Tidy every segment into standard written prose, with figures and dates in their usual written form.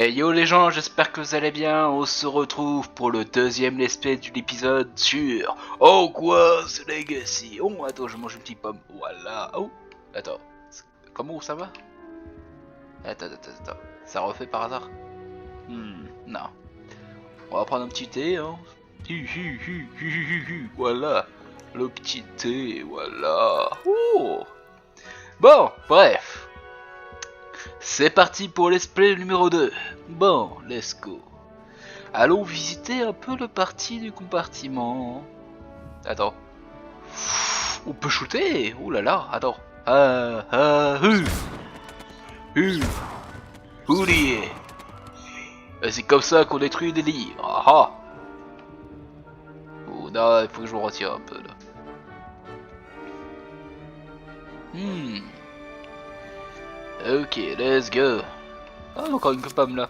Yo les gens, j'espère que vous allez bien. On se retrouve pour le deuxième let's play de l'épisode sur Hogwarts Legacy. Oh, attends, je mange une petite pomme. Voilà. Oh, attends. Comment ça va? Attends. Ça refait par hasard? Non. On va prendre un petit thé, hein. Voilà. Le petit thé, voilà. Oh. Bon, bref. C'est parti pour let's play numéro 2. Bon, let's go. Allons visiter un peu le parti du compartiment. Attends. On peut shooter? Ouh là là, attends. Oulié. C'est comme ça qu'on détruit des livres. Ah ah. Oh non, il faut que je me retire un peu là. Ok, let's go. Ah, encore une pomme là.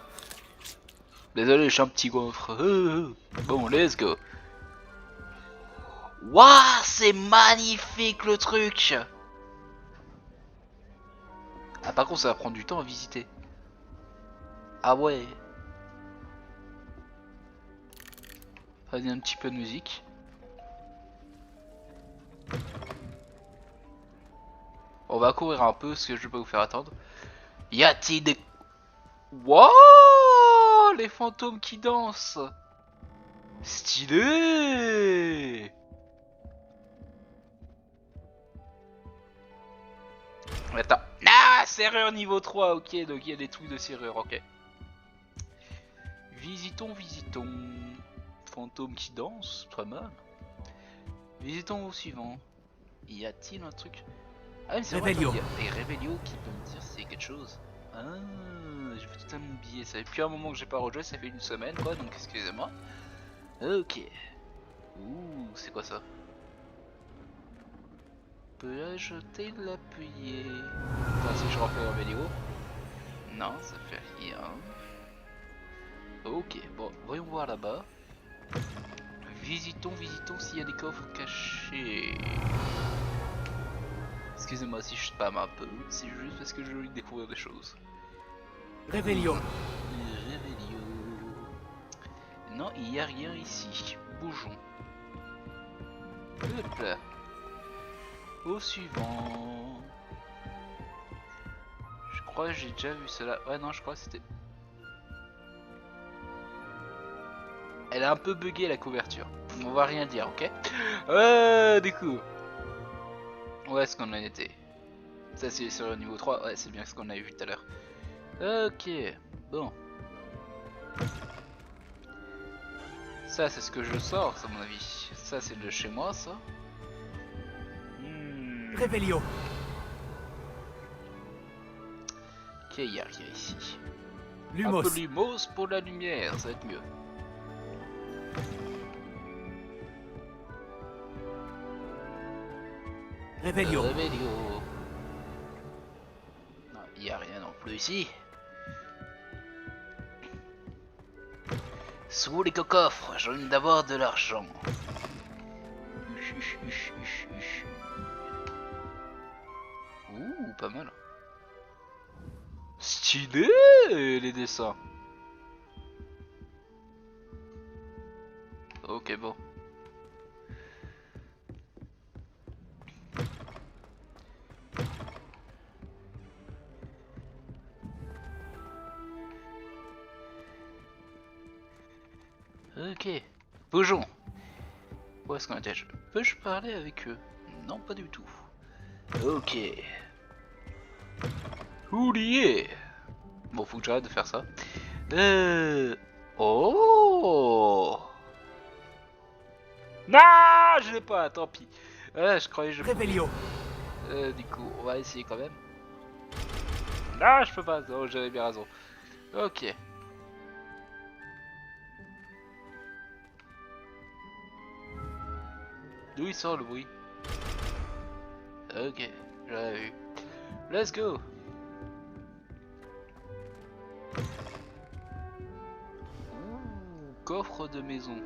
Désolé, je suis un petit goinfre. Bon, let's go. Waouh, c'est magnifique le truc. Ah, par contre, ça va prendre du temps à visiter. Ah ouais. Vas-y, un petit peu de musique. On va courir un peu, parce que je vais pas vous faire attendre. Y a-t-il des... Wouah, les fantômes qui dansent. Stylé. Attends. Ah, serrure niveau 3, ok, donc il y a des trucs de serrure, ok. Visitons. Fantômes qui dansent, pas mal. Visitons au suivant. Y a-t-il un truc... Ah mais c'est vrai qu'il y a des Revelio qui peut me dire si c'est quelque chose. Ah, j'ai fait totalement oublié. Ça fait depuis un moment que j'ai pas rejoué, ça fait une semaine quoi, donc excusez-moi. Ok. Ouh, c'est quoi ça? Peux-je jeter l'appuyer? Enfin, si je refais Revelio. Non, ça fait rien. Ok, bon, voyons voir là-bas. Visitons s'il y a des coffres cachés. Excusez-moi si je spam un peu, c'est juste parce que je veux découvrir des choses. Réveillon. Non, il n'y a rien ici. Bougeons. Hop là. Au suivant. Je crois que j'ai déjà vu cela. Ouais, non, je crois que c'était... Elle est un peu buggée la couverture. On va rien dire, ok? Du coup. Où est-ce qu'on en était? Ça c'est sur le niveau 3. Ouais, c'est bien ce qu'on avait vu tout à l'heure. Ok. Bon. Ça c'est ce que je sors, à mon avis. Ça c'est de chez moi, ça. Réveillon. Ok, y a rien ici. Lumos. Un peu lumos pour la lumière, ça va être mieux. Réveillon. Non, y a rien non plus ici. Sous les coffres, j'en ai d'abord de l'argent. Ouh, pas mal. Stylé les dessins. Ok, bon. Ok. Bougeons. Où est-ce qu'on était? Peux-je parler avec eux? Non, pas du tout. Ok. Oulié. Bon, faut que j'arrête de faire ça. Oh. Non, je l'ai pas, tant pis. Je croyais que je... Réveillon. Du coup, on va essayer quand même. Non, je peux pas. Oh, j'avais bien raison. Ok. D'où il sort le bruit? Ok, j'avais vu. Let's go. Ouh, coffre de maison.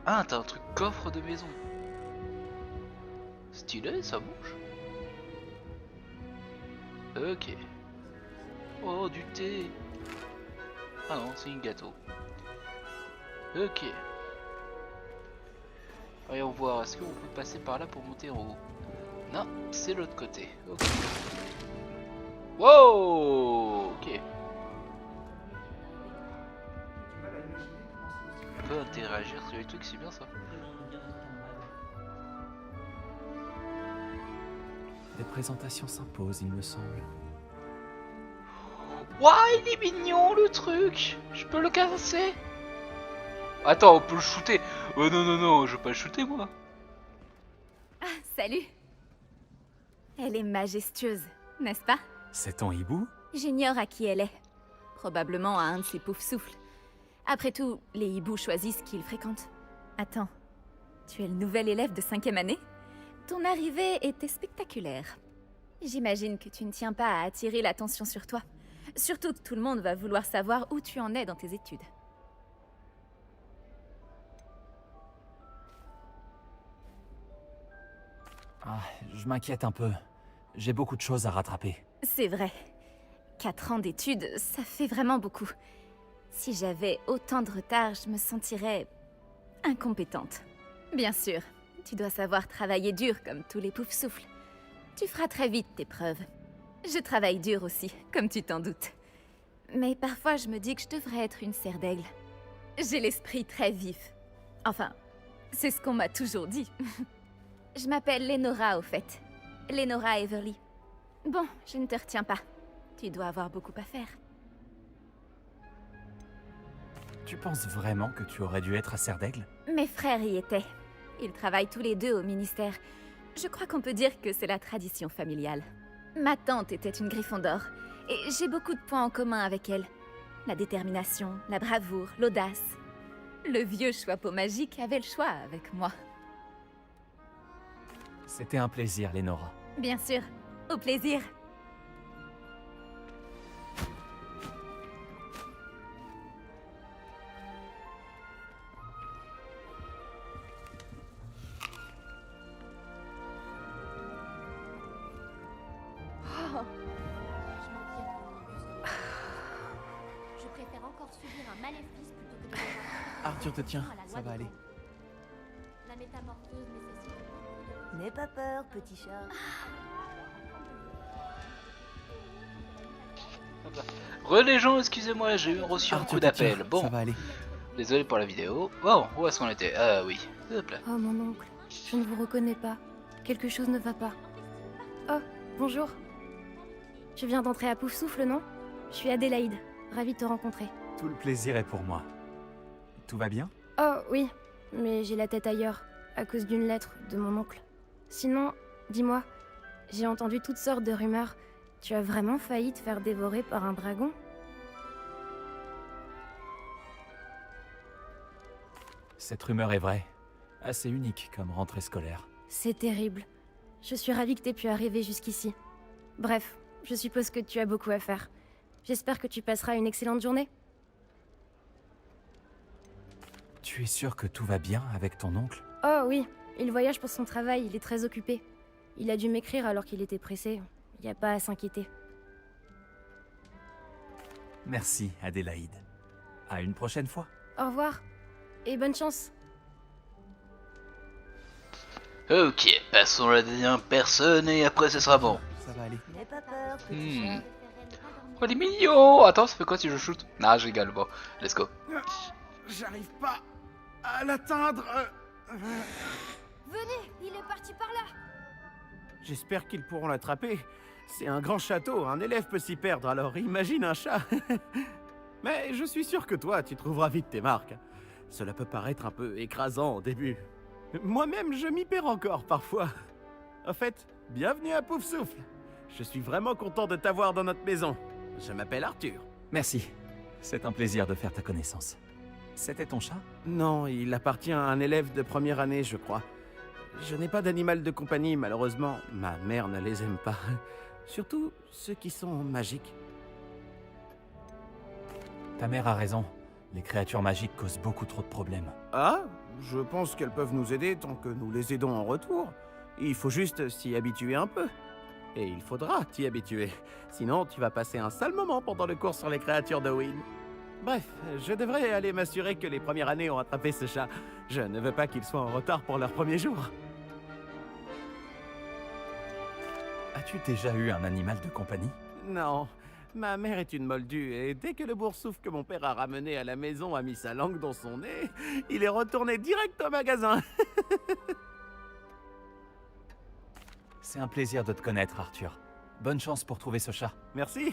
Ah, t'as un truc coffre de maison. Stylé, ça bouge. Ok. Oh, du thé. Ah non, c'est une gâteau. Ok. Voyons voir, est-ce qu'on peut passer par là pour monter en haut? Non, c'est l'autre côté. Ok. Wow. Ok. On peut interagir sur les trucs, c'est bien ça. Des présentations s'imposent, il me semble. Waouh, il est mignon le truc. Je peux le casser? Attends, on peut le shooter. Oh non, non, non, je veux pas le shooter moi. Ah, salut. Elle est majestueuse, n'est-ce pas? C'est ton hibou? J'ignore à qui elle est. Probablement à un de ses poufs-souffles. Après tout, les hiboux choisissent qui ils fréquentent. Attends, tu es le nouvel élève de 5e année? Ton arrivée était spectaculaire. J'imagine que tu ne tiens pas à attirer l'attention sur toi. Surtout que tout le monde va vouloir savoir où tu en es dans tes études. Ah, je m'inquiète un peu. J'ai beaucoup de choses à rattraper. C'est vrai. 4 ans d'études, ça fait vraiment beaucoup. Si j'avais autant de retard, je me sentirais incompétente. Bien sûr, tu dois savoir travailler dur comme tous les poufs-souffles. Tu feras très vite tes preuves. Je travaille dur aussi, comme tu t'en doutes. Mais parfois je me dis que je devrais être une serre d'aigle. J'ai l'esprit très vif. Enfin, c'est ce qu'on m'a toujours dit. Je m'appelle Lenora au fait. Lenora Everly. Bon, je ne te retiens pas. Tu dois avoir beaucoup à faire. Tu penses vraiment que tu aurais dû être à Serre d'Aigle? Mes frères y étaient. Ils travaillent tous les deux au ministère. Je crois qu'on peut dire que c'est la tradition familiale. Ma tante était une Gryffondor, et j'ai beaucoup de points en commun avec elle. La détermination, la bravoure, l'audace. Le vieux Choixpeau magique avait le choix avec moi. C'était un plaisir, Lenora. Bien sûr, au plaisir. Je préfère encore subir un maléfice plutôt que de Arthur te tient, ça va aller. La métamorphose nécessite beaucoup de... N'aie pas peur, petit chat. Re les gens, excusez-moi, j'ai reçu un Arthur coup te tient, d'appel. Bon, ça va aller. désolé pour la vidéo. Bon, où est-ce qu'on était? Ah oui, hop là. Oh mon oncle, je ne vous reconnais pas. Quelque chose ne va pas. Oh, bonjour. Je viens d'entrer à Poufsouffle, non? Je suis Adélaïde, ravie de te rencontrer. Tout le plaisir est pour moi. Tout va bien? Oh oui, mais j'ai la tête ailleurs, à cause d'une lettre de mon oncle. Sinon, dis-moi, j'ai entendu toutes sortes de rumeurs. Tu as vraiment failli te faire dévorer par un dragon? Cette rumeur est vraie. Assez unique comme rentrée scolaire. C'est terrible. Je suis ravie que t'aies pu arriver jusqu'ici. Bref, je suppose que tu as beaucoup à faire. J'espère que tu passeras une excellente journée. Tu es sûr que tout va bien avec ton oncle? Oh oui, il voyage pour son travail, il est très occupé. Il a dû m'écrire alors qu'il était pressé. Y a pas à s'inquiéter. Merci, Adélaïde. À une prochaine fois. Au revoir, et bonne chance. Ok, passons à la dernière personne et après ce sera bon. Ça va aller. N'aie pas peur, petit Hmm. chat. Oh, il est mignon. Attends, ça fait quoi si je shoot? Nah, je rigole, bon, let's go. J'arrive pas à l'atteindre. Venez, il est parti par là. J'espère qu'ils pourront l'attraper. C'est un grand château, un élève peut s'y perdre, alors imagine un chat. Mais je suis sûr que toi, tu trouveras vite tes marques. Cela peut paraître un peu écrasant au début. Moi-même, je m'y perds encore parfois. En fait, bienvenue à Poufsouffle. Je suis vraiment content de t'avoir dans notre maison. Je m'appelle Arthur. Merci. C'est un plaisir de faire ta connaissance. C'était ton chat? Non, il appartient à un élève de première année, je crois. Je n'ai pas d'animal de compagnie, malheureusement. Ma mère ne les aime pas. Surtout ceux qui sont magiques. Ta mère a raison. Les créatures magiques causent beaucoup trop de problèmes. Ah, je pense qu'elles peuvent nous aider tant que nous les aidons en retour. Il faut juste s'y habituer un peu. Et il faudra t'y habituer. Sinon, tu vas passer un sale moment pendant le cours sur les créatures de Wynn. Bref, je devrais aller m'assurer que les premières années ont attrapé ce chat. Je ne veux pas qu'ils soient en retard pour leur premier jour. As-tu déjà eu un animal de compagnie? Non, ma mère est une moldue et dès que le boursouf que mon père a ramené à la maison a mis sa langue dans son nez, il est retourné direct au magasin. C'est un plaisir de te connaître, Arthur. Bonne chance pour trouver ce chat. Merci.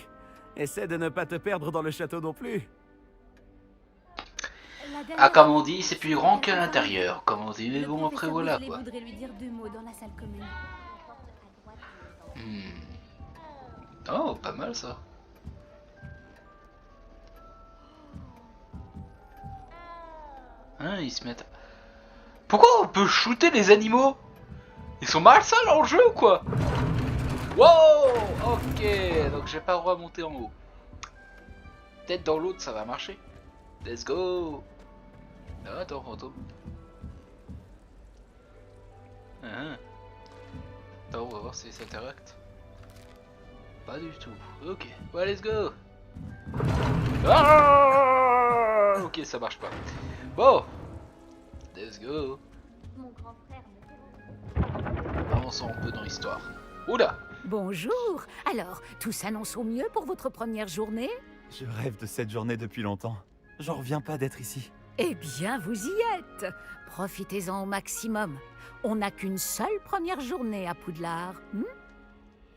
Essaie de ne pas te perdre dans le château non plus. Ah, comme on dit, c'est plus grand qu'à l'intérieur. Comme on dit, mais bon, après voilà quoi. Je voudrais lui dire 2 mots dans la salle commune. Oh, pas mal ça. Hein, ils se mettent... Pourquoi on peut shooter les animaux? Ils sont malsains dans le jeu ou quoi? Wow. Ok, donc j'ai pas le droit de monter en haut. Peut-être dans l'autre ça va marcher. Let's go. Ah, attends, fantôme. Attends, on va voir si ça interacte. Pas du tout. Ok, ouais, let's go. Ah, ok, ça marche pas. Bon, let's go. Mon grand frère me Avançons un peu dans l'histoire. Oula. Bonjour. Alors, tout s'annonce au mieux pour votre première journée? Je rêve de cette journée depuis longtemps. J'en reviens pas d'être ici. Eh bien, vous y êtes. Profitez-en au maximum. On n'a qu'une seule première journée à Poudlard.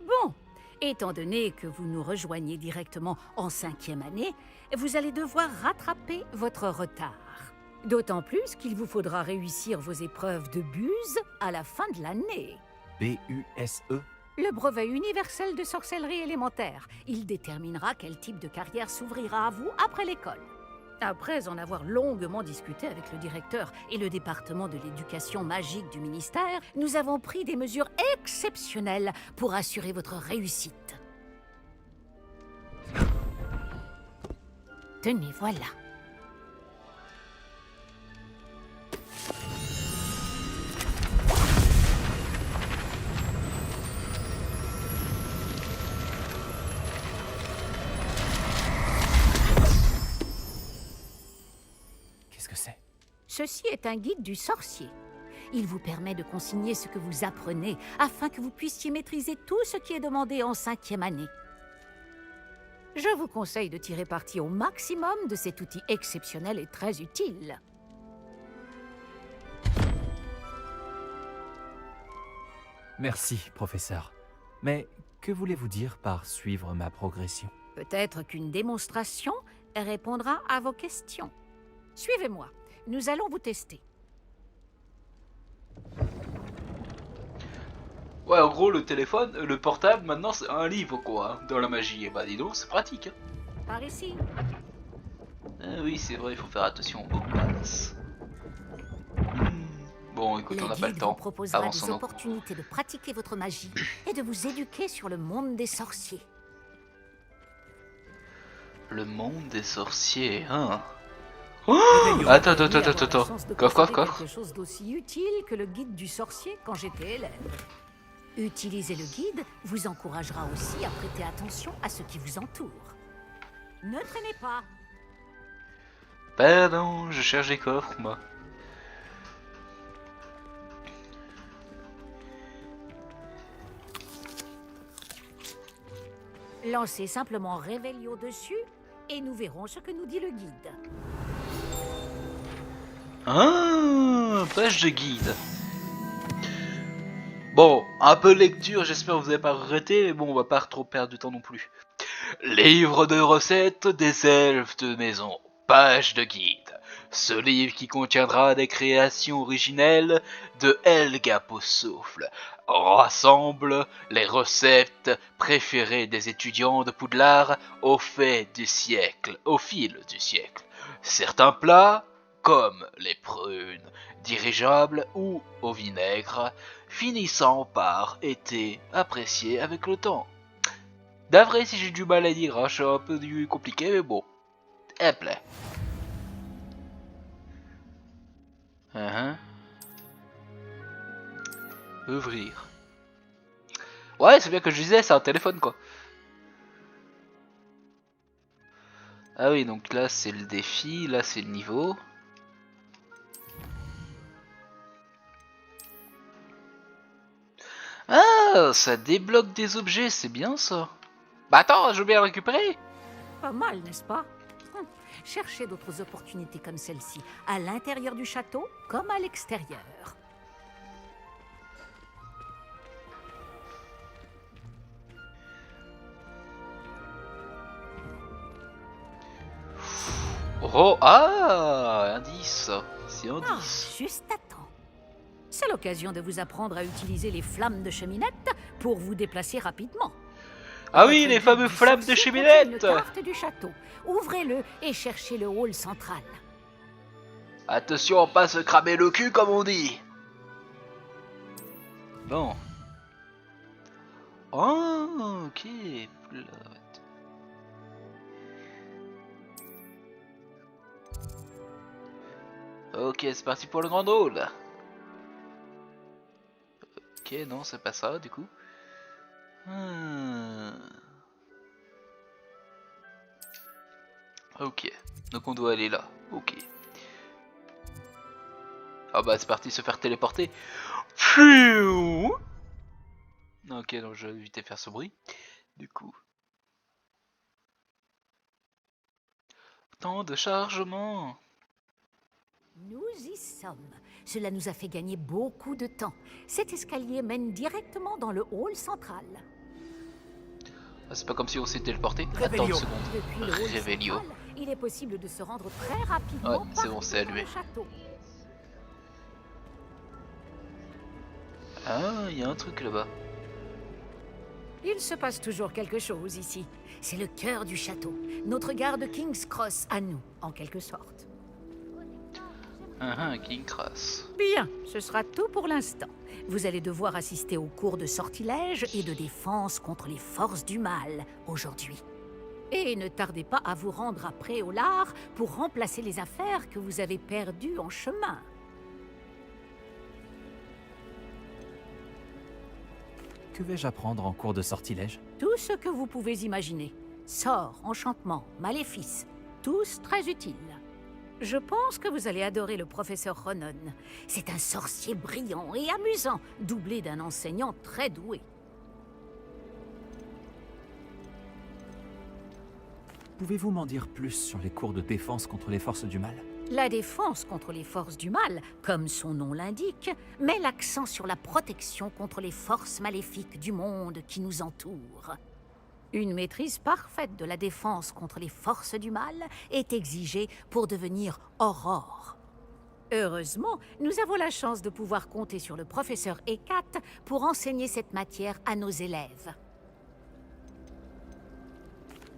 Bon, étant donné que vous nous rejoignez directement en 5e année, vous allez devoir rattraper votre retard. D'autant plus qu'il vous faudra réussir vos épreuves de buse à la fin de l'année. B-U-S-E? Le brevet universel de sorcellerie élémentaire. Il déterminera quel type de carrière s'ouvrira à vous après l'école. Après en avoir longuement discuté avec le directeur et le département de l'éducation magique du ministère, nous avons pris des mesures exceptionnelles pour assurer votre réussite. Tenez, voilà. Qu'est-ce que c'est? Ceci est un guide du sorcier. Il vous permet de consigner ce que vous apprenez afin que vous puissiez maîtriser tout ce qui est demandé en 5e année. Je vous conseille de tirer parti au maximum de cet outil exceptionnel et très utile. Merci, professeur. Mais que voulez-vous dire par suivre ma progression? Peut-être qu'une démonstration répondra à vos questions. Suivez-moi, nous allons vous tester. Ouais, en gros, le téléphone, le portable, maintenant c'est un livre quoi, hein, dans la magie. Et bah dis donc, c'est pratique. Hein. Par ici. Ah oui, c'est vrai, il faut faire attention aux passes. Bon, écoute, on n'a pas le vous temps. proposera Avançons des donc. opportunités de pratiquer votre magie et de vous éduquer sur le monde des sorciers. Le monde des sorciers, hein. Oh, attends. Coffre. Quelque chose d'aussi utile que le guide du sorcier quand j'étais élève. Utiliser le guide vous encouragera aussi à prêter attention à ce qui vous entoure. Ne traînez pas. Pardon, je cherche des coffres, moi. Lancez simplement Revelio dessus et nous verrons ce que nous dit le guide. Ah, page de guide. Bon, un peu de lecture, j'espère que vous n'avez pas regretté, mais bon, on va pas trop perdre du temps non plus. Livre de recettes des elfes de maison, page de guide. Ce livre qui contiendra des créations originelles de Helga Potsouffle rassemble les recettes préférées des étudiants de Poudlard au fil du siècle. Certains plats, comme les prunes dirigeables ou au vinaigre, finissant par être appréciés avec le temps. D'avril, si j'ai du mal à dire, hein, c'est un peu compliqué, mais bon. Hop là. Ouvrir. Ouais, c'est bien que je disais, c'est un téléphone quoi. Ah oui, donc là c'est le défi, là c'est le niveau. Ah, ça débloque des objets, c'est bien ça. Bah attends, je veux bien le récupérer. Pas mal, n'est-ce pas? Cherchez d'autres opportunités comme celle-ci, à l'intérieur du château comme à l'extérieur. Oh, ah, indice. C'est indice. Juste à temps. C'est l'occasion de vous apprendre à utiliser les flammes de cheminette pour vous déplacer rapidement. Ah oui, Votre les guide fameux du flammes de sorcier cheminette. contient une carte du château. Ouvrez-le et cherchez le hall central. Attention, pas se cramer le cul comme on dit. Bon. Oh, ok. Ok, c'est parti pour le grand hall. Ok, non, c'est pas ça du coup. Ok, donc on doit aller là. Ok. Ah bah c'est parti se faire téléporter. Pfiou. Ok, donc je vais éviter de faire ce bruit. Du coup. Temps de chargement. Nous y sommes. Cela nous a fait gagner beaucoup de temps. Cet escalier mène directement dans le hall central. Ah, c'est pas comme si on s'est téléporté. Réveillon. Attends une seconde. Depuis le hall Réveillon. central, il est possible de se rendre très rapidement Ouais, c'est bon, partout c'est dans allumé. le château. Ah, il y a un truc là-bas. Il se passe toujours quelque chose ici. C'est le cœur du château. Notre gare de King's Cross à nous, en quelque sorte. King Cross. Bien, ce sera tout pour l'instant. Vous allez devoir assister aux cours de sortilège et de défense contre les forces du mal aujourd'hui. Et ne tardez pas à vous rendre à Préolard pour remplacer les affaires que vous avez perdues en chemin. Que vais-je apprendre en cours de sortilège? Tout ce que vous pouvez imaginer. Sorts, enchantements, maléfices, tous très utiles. Je pense que vous allez adorer le professeur Ronon. C'est un sorcier brillant et amusant, doublé d'un enseignant très doué. Pouvez-vous m'en dire plus sur les cours de défense contre les forces du mal? La défense contre les forces du mal, comme son nom l'indique, met l'accent sur la protection contre les forces maléfiques du monde qui nous entoure. Une maîtrise parfaite de la défense contre les forces du mal est exigée pour devenir Aurore. Heureusement, nous avons la chance de pouvoir compter sur le professeur Hécate pour enseigner cette matière à nos élèves.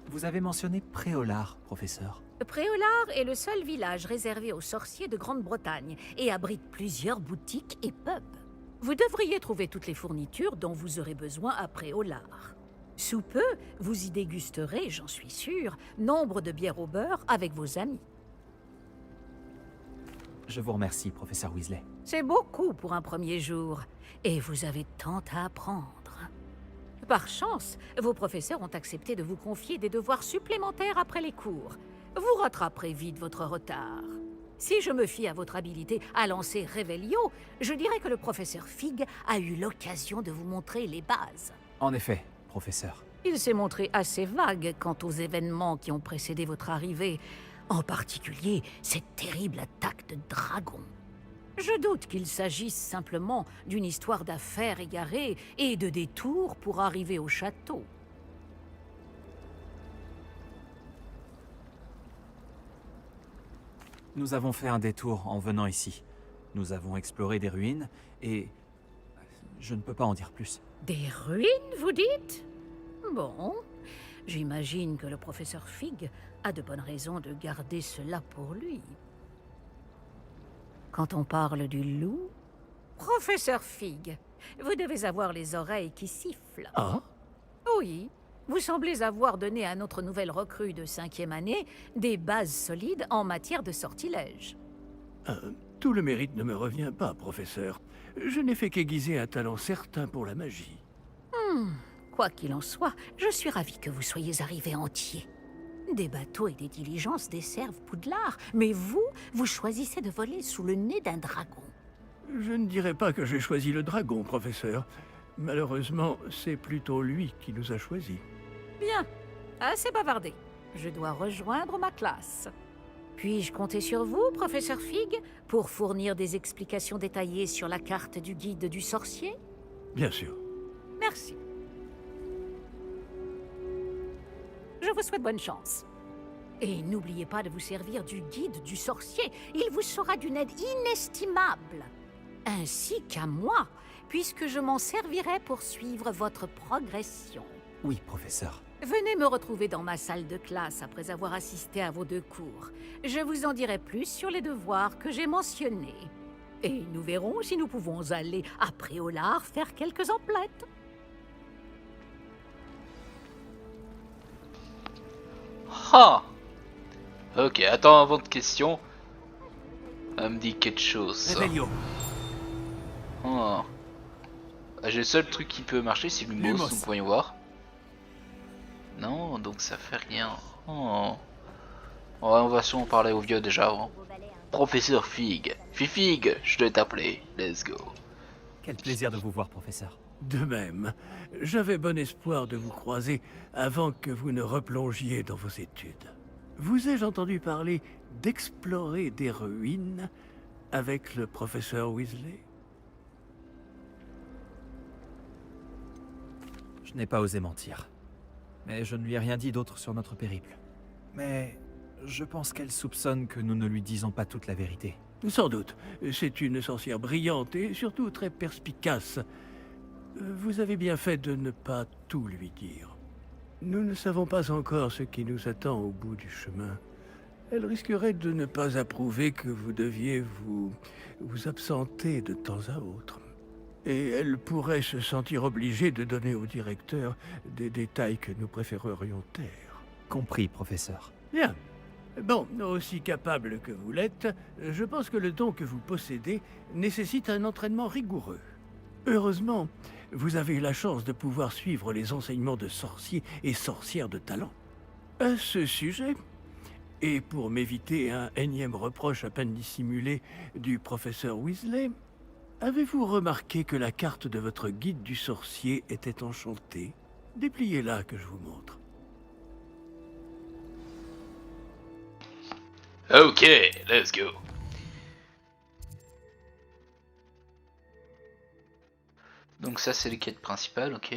Vous avez mentionné Préolard, professeur. Préolard est le seul village réservé aux sorciers de Grande-Bretagne et abrite plusieurs boutiques et pubs. Vous devriez trouver toutes les fournitures dont vous aurez besoin à Préolard. Sous peu, vous y dégusterez, j'en suis sûre, nombre de bières au beurre avec vos amis. Je vous remercie, professeur Weasley. C'est beaucoup pour un premier jour, et vous avez tant à apprendre. Par chance, vos professeurs ont accepté de vous confier des devoirs supplémentaires après les cours. Vous rattraperez vite votre retard. Si je me fie à votre habilité à lancer Réveillon, je dirais que le professeur Fig a eu l'occasion de vous montrer les bases. En effet, professeur. Il s'est montré assez vague quant aux événements qui ont précédé votre arrivée, en particulier cette terrible attaque de dragon. Je doute qu'il s'agisse simplement d'une histoire d'affaires égarées et de détours pour arriver au château. Nous avons fait un détour en venant ici. Nous avons exploré des ruines et... je ne peux pas en dire plus. Des ruines, vous dites? Bon, j'imagine que le professeur Fig a de bonnes raisons de garder cela pour lui. Quand on parle du loup... Professeur Fig, vous devez avoir les oreilles qui sifflent. Ah? Oui, vous semblez avoir donné à notre nouvelle recrue de 5e année des bases solides en matière de sortilège. Tout le mérite ne me revient pas, professeur. Je n'ai fait qu'aiguiser un talent certain pour la magie. Quoi qu'il en soit, je suis ravie que vous soyez arrivé entier. Des bateaux et des diligences desservent Poudlard, mais vous choisissez de voler sous le nez d'un dragon. Je ne dirais pas que j'ai choisi le dragon, professeur. Malheureusement, c'est plutôt lui qui nous a choisis. Bien, assez bavardé. Je dois rejoindre ma classe. Puis-je compter sur vous, professeur Fig, pour fournir des explications détaillées sur la carte du guide du sorcier? Bien sûr. Merci. Je vous souhaite bonne chance. Et n'oubliez pas de vous servir du guide du sorcier. Il vous sera d'une aide inestimable. Ainsi qu'à moi, puisque je m'en servirai pour suivre votre progression. Oui, professeur. Venez me retrouver dans ma salle de classe après avoir assisté à vos 2 cours. Je vous en dirai plus sur les devoirs que j'ai mentionnés. Et nous verrons si nous pouvons aller à Préolard faire quelques emplettes. Ah. Ok, attends, avant de question. Elle me dit quelque chose. Ça. Revelio. Oh. J'ai le seul truc qui peut marcher, c'est l'humos, donc voyons voir. Non, donc ça fait rien. Oh. Ouais, on va sûrement parler au vieux déjà avant. Professeur Fig. Fifig, je dois t'appeler. Let's go. Quel plaisir de vous voir, professeur. De même, j'avais bon espoir de vous croiser avant que vous ne replongiez dans vos études. Vous ai-je entendu parler d'explorer des ruines avec le professeur Weasley? Je n'ai pas osé mentir. Mais je ne lui ai rien dit d'autre sur notre périple. Mais je pense qu'elle soupçonne que nous ne lui disons pas toute la vérité. Sans doute. C'est une sorcière brillante et surtout très perspicace. Vous avez bien fait de ne pas tout lui dire. Nous ne savons pas encore ce qui nous attend au bout du chemin. Elle risquerait de ne pas approuver que vous deviez vous absenter de temps à autre. Et elle pourrait se sentir obligée de donner au directeur des détails que nous préférerions taire. Compris, professeur. Bien. Bon, aussi capable que vous l'êtes, je pense que le don que vous possédez nécessite un entraînement rigoureux. Heureusement, vous avez la chance de pouvoir suivre les enseignements de sorciers et sorcières de talent. À ce sujet, et pour m'éviter un énième reproche à peine dissimulé du professeur Weasley, avez-vous remarqué que la carte de votre guide du sorcier était enchantée? Dépliez-la que je vous montre. Ok, let's go. Donc ça c'est les quêtes principales, ok.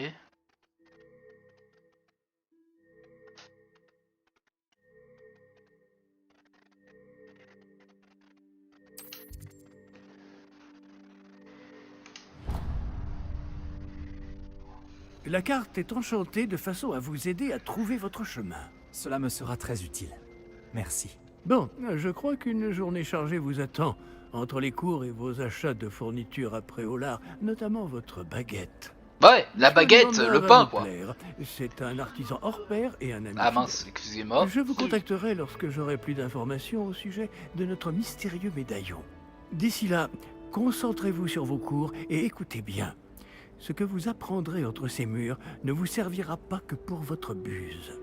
La carte est enchantée de façon à vous aider à trouver votre chemin. Cela me sera très utile. Merci. Bon, je crois qu'une journée chargée vous attend, entre les cours et vos achats de fournitures à Préolard, notamment votre baguette. Ouais, la baguette, le pain quoi. C'est un artisan hors pair et un ami. Ah mince, excusez-moi. Je vous contacterai lorsque j'aurai plus d'informations au sujet de notre mystérieux médaillon. D'ici là, concentrez-vous sur vos cours et écoutez bien. Ce que vous apprendrez entre ces murs ne vous servira pas que pour votre buse.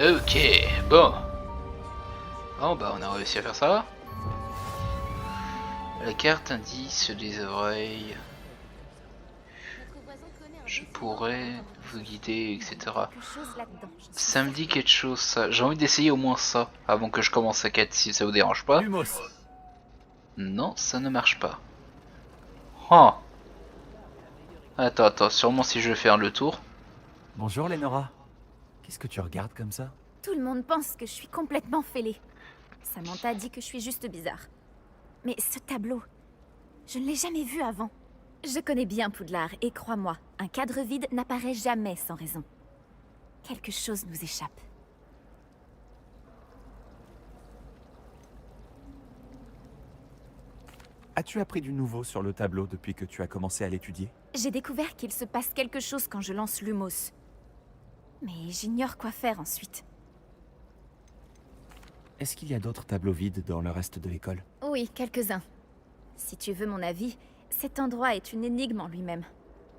Ok, bon. Bon bah on a réussi à faire ça. La carte indice des oreilles. Je pourrais vous guider, etc. Ça me dit quelque chose ça. J'ai envie d'essayer au moins ça avant que je commence la quête si ça vous dérange pas. Lumos. Non, ça ne marche pas. Oh. Attends, sûrement si je vais faire le tour. Bonjour, Lenora. Qu'est-ce que tu regardes comme ça? Tout le monde pense que je suis complètement fêlée. Samantha dit que je suis juste bizarre. Mais ce tableau, je ne l'ai jamais vu avant. Je connais bien Poudlard et crois-moi, un cadre vide n'apparaît jamais sans raison. Quelque chose nous échappe. As-tu appris du nouveau sur le tableau depuis que tu as commencé à l'étudier? J'ai découvert qu'il se passe quelque chose quand je lance Lumos. Mais j'ignore quoi faire ensuite. Est-ce qu'il y a d'autres tableaux vides dans le reste de l'école? Oui, quelques-uns. Si tu veux mon avis, cet endroit est une énigme en lui-même.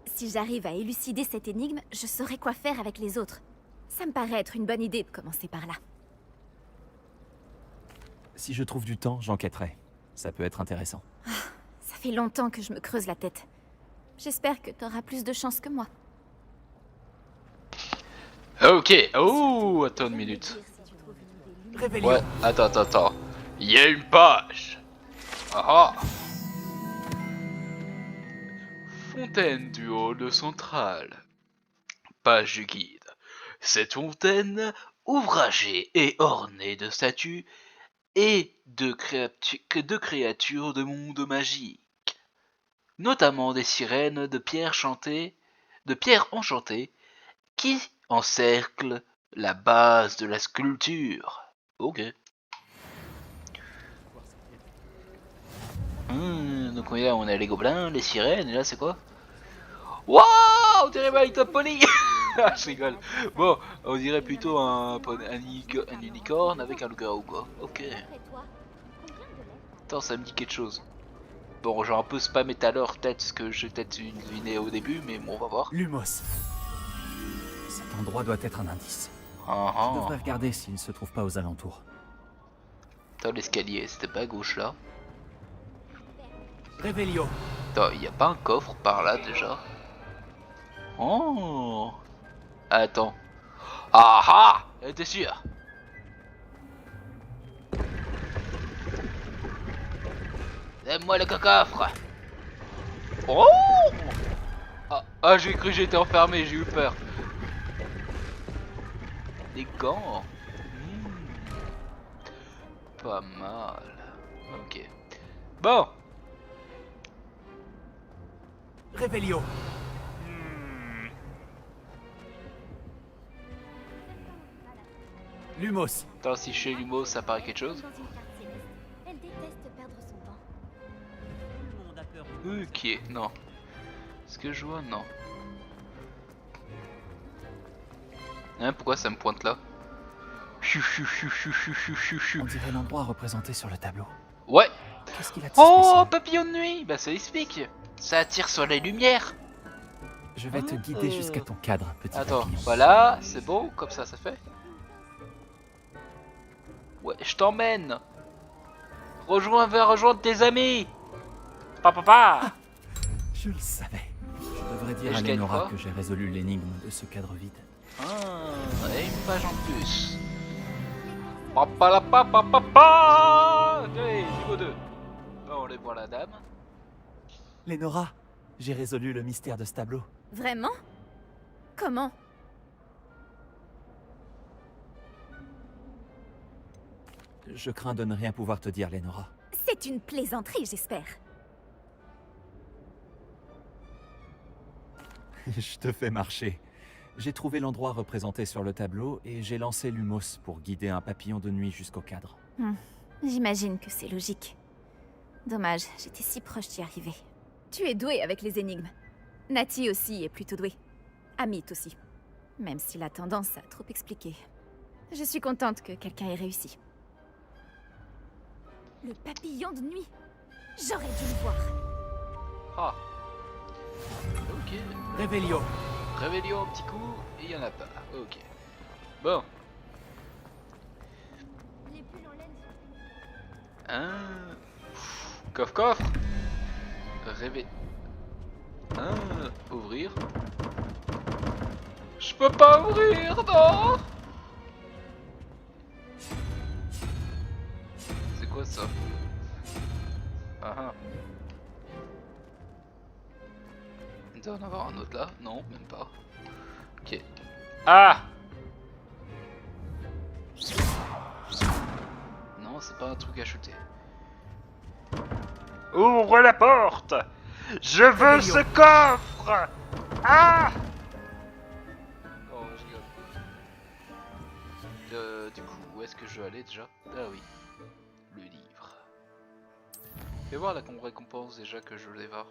Si j'arrive à élucider cette énigme, je saurai quoi faire avec les autres. Ça me paraît être une bonne idée de commencer par là. Si je trouve du temps, j'enquêterai. Ça peut être intéressant. Ça fait longtemps que je me creuse la tête. J'espère que t'auras plus de chance que moi. Ok, oh, attends une minute. Ouais, attends. Il y a une page. Ah ah. Fontaine du hall central. Page du guide. Cette fontaine, ouvragée et ornée de statues et de créatures de monde magique, notamment des sirènes de pierre enchantée, qui encerclent la base de la sculpture. Ok. Donc on a les gobelins, les sirènes, et là c'est quoi? Waouh, on dirait My Top Pony. Ah, je rigole. Bon, on dirait plutôt un unicorne avec un loup-garou quoi. Ok. Attends, ça me dit quelque chose. Bon, j'ai un peu spammé tout à l'heure, peut-être ce que j'ai peut-être deviné au début, mais bon, on va voir. Lumos. Cet endroit doit être un indice. Ah, Je devrais regarder s'il ne se trouve pas aux alentours. Attends, l'escalier, c'était pas à gauche là? Revelio. Attends, y a pas un coffre par là déjà? Oh. Attends. Ah ah, t'es sûr? Donne-moi le coffre. Oh. Ah, j'ai cru que j'étais enfermé, j'ai eu peur. Des gants. Pas mal. Ok. Bon. Revelio. Lumos. Attends, si chez Lumos ça paraît quelque chose. Dans une carte céleste. Elle déteste perdre son temps. Ok, non. Ce que je vois, non. Hein, pourquoi ça me pointe là? On dirait l'endroit représenté sur le tableau. Ouais. Qu'est-ce qu'il a de si Oh, spécial? papillon de nuit. Bah ça explique. Ça attire sur les lumières. Je vais te guider jusqu'à ton cadre, petit Attends, papillon. voilà, c'est bon, comme ça fait. Ouais, je t'emmène. Rejoindre tes amis. Papa. Je le savais. Je devrais Et dire je à gagne Lenora quoi que j'ai résolu l'énigme de ce cadre vide. Ah, et une page en plus. Papa la papa. Allez, niveau 2. On les voit la dame. Lenora, j'ai résolu le mystère de ce tableau. Vraiment? Comment? Je crains de ne rien pouvoir te dire, Lenora. C'est une plaisanterie, j'espère. Je te fais marcher. J'ai trouvé l'endroit représenté sur le tableau et j'ai lancé Lumos pour guider un papillon de nuit jusqu'au cadre. J'imagine que c'est logique. Dommage, j'étais si proche d'y arriver. Tu es doué avec les énigmes. Nati aussi est plutôt douée. Amit aussi. Même s'il a tendance à trop expliquer. Je suis contente que quelqu'un ait réussi. Le papillon de nuit. J'aurais dû le voir. Ah. Ok. Revelio. Réveillon un petit coup, et il y en a pas. Ok. Bon. Les pulls en laine sont Un. Coffre. Rêver. Ouvrir. Je peux pas ouvrir, non. C'est quoi ça? Ah ah. Il doit en avoir un autre là? Non, même pas. Ok. Ah! Non, c'est pas un truc à shooter. Ouvre la porte! Je veux ce coffre! Ah! Oh, je rigole. Du coup, où est-ce que je veux aller déjà? Ah oui, le livre. Fais voir la récompense déjà que je vais voir.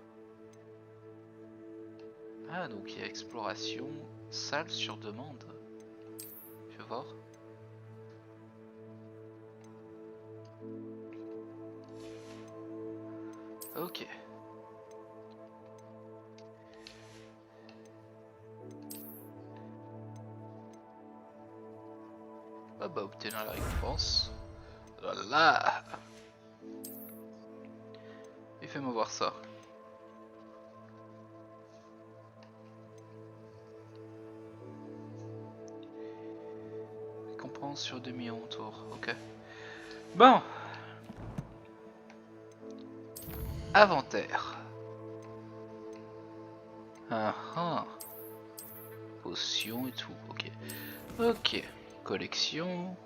Ah, donc il y a exploration, salle sur demande. Fais voir. Ok. Ah bah obtenir la récompense. Voilà. Et fais-moi voir ça. Récompense sur demi-tour, ok. Bon. Inventaire. Ah ah. Potion et tout, ok. Ok. Collection.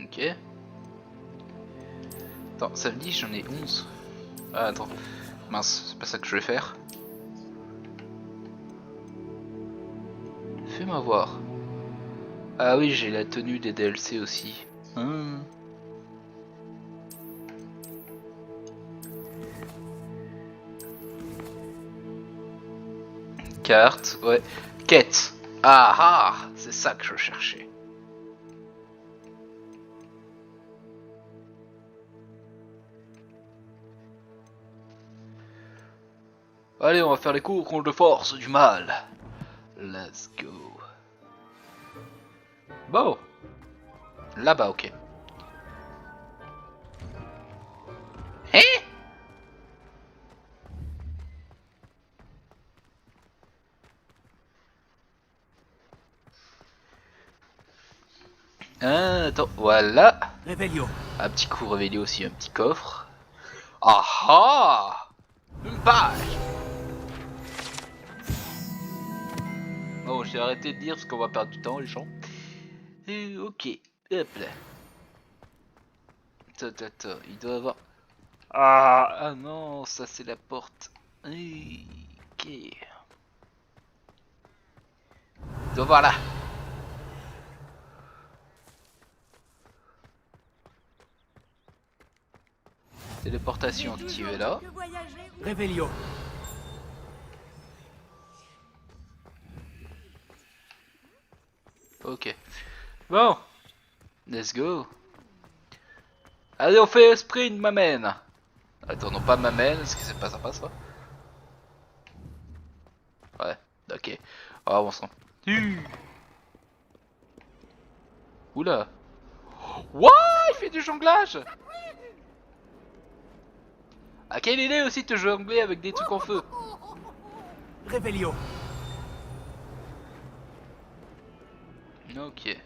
Ok. Attends, ça me dit j'en ai 11. Ah attends. Mince, c'est pas ça que je vais faire. Fais-moi voir. Ah oui, j'ai la tenue des DLC aussi. Carte, ouais. Quête. Ah ah, c'est ça que je cherchais. Allez, on va faire les cours contre le force du mal. Let's go. Bon. Là-bas, ok. Hein? Ah, attends, voilà. Revelio. Un petit coup révélé aussi, un petit coffre. Ah ah! Une page! Bon, j'ai arrêté de dire parce qu'on va perdre du temps, les gens. Et ok, hop là. Attends, il doit avoir... Ah non, ça c'est la porte. Ok. Il doit voir là. Téléportation activée là. Revelio. Ok. Bon. Let's go. Allez, on fait sprint, m'amène. Attends, non pas m'amène, parce que c'est pas sympa ça. Ouais, ok. Ah, bon sang. Oula. Wouah, il fait du jonglage. Ah, quelle idée aussi de te jongler avec des trucs en feu. Revelio. Ok.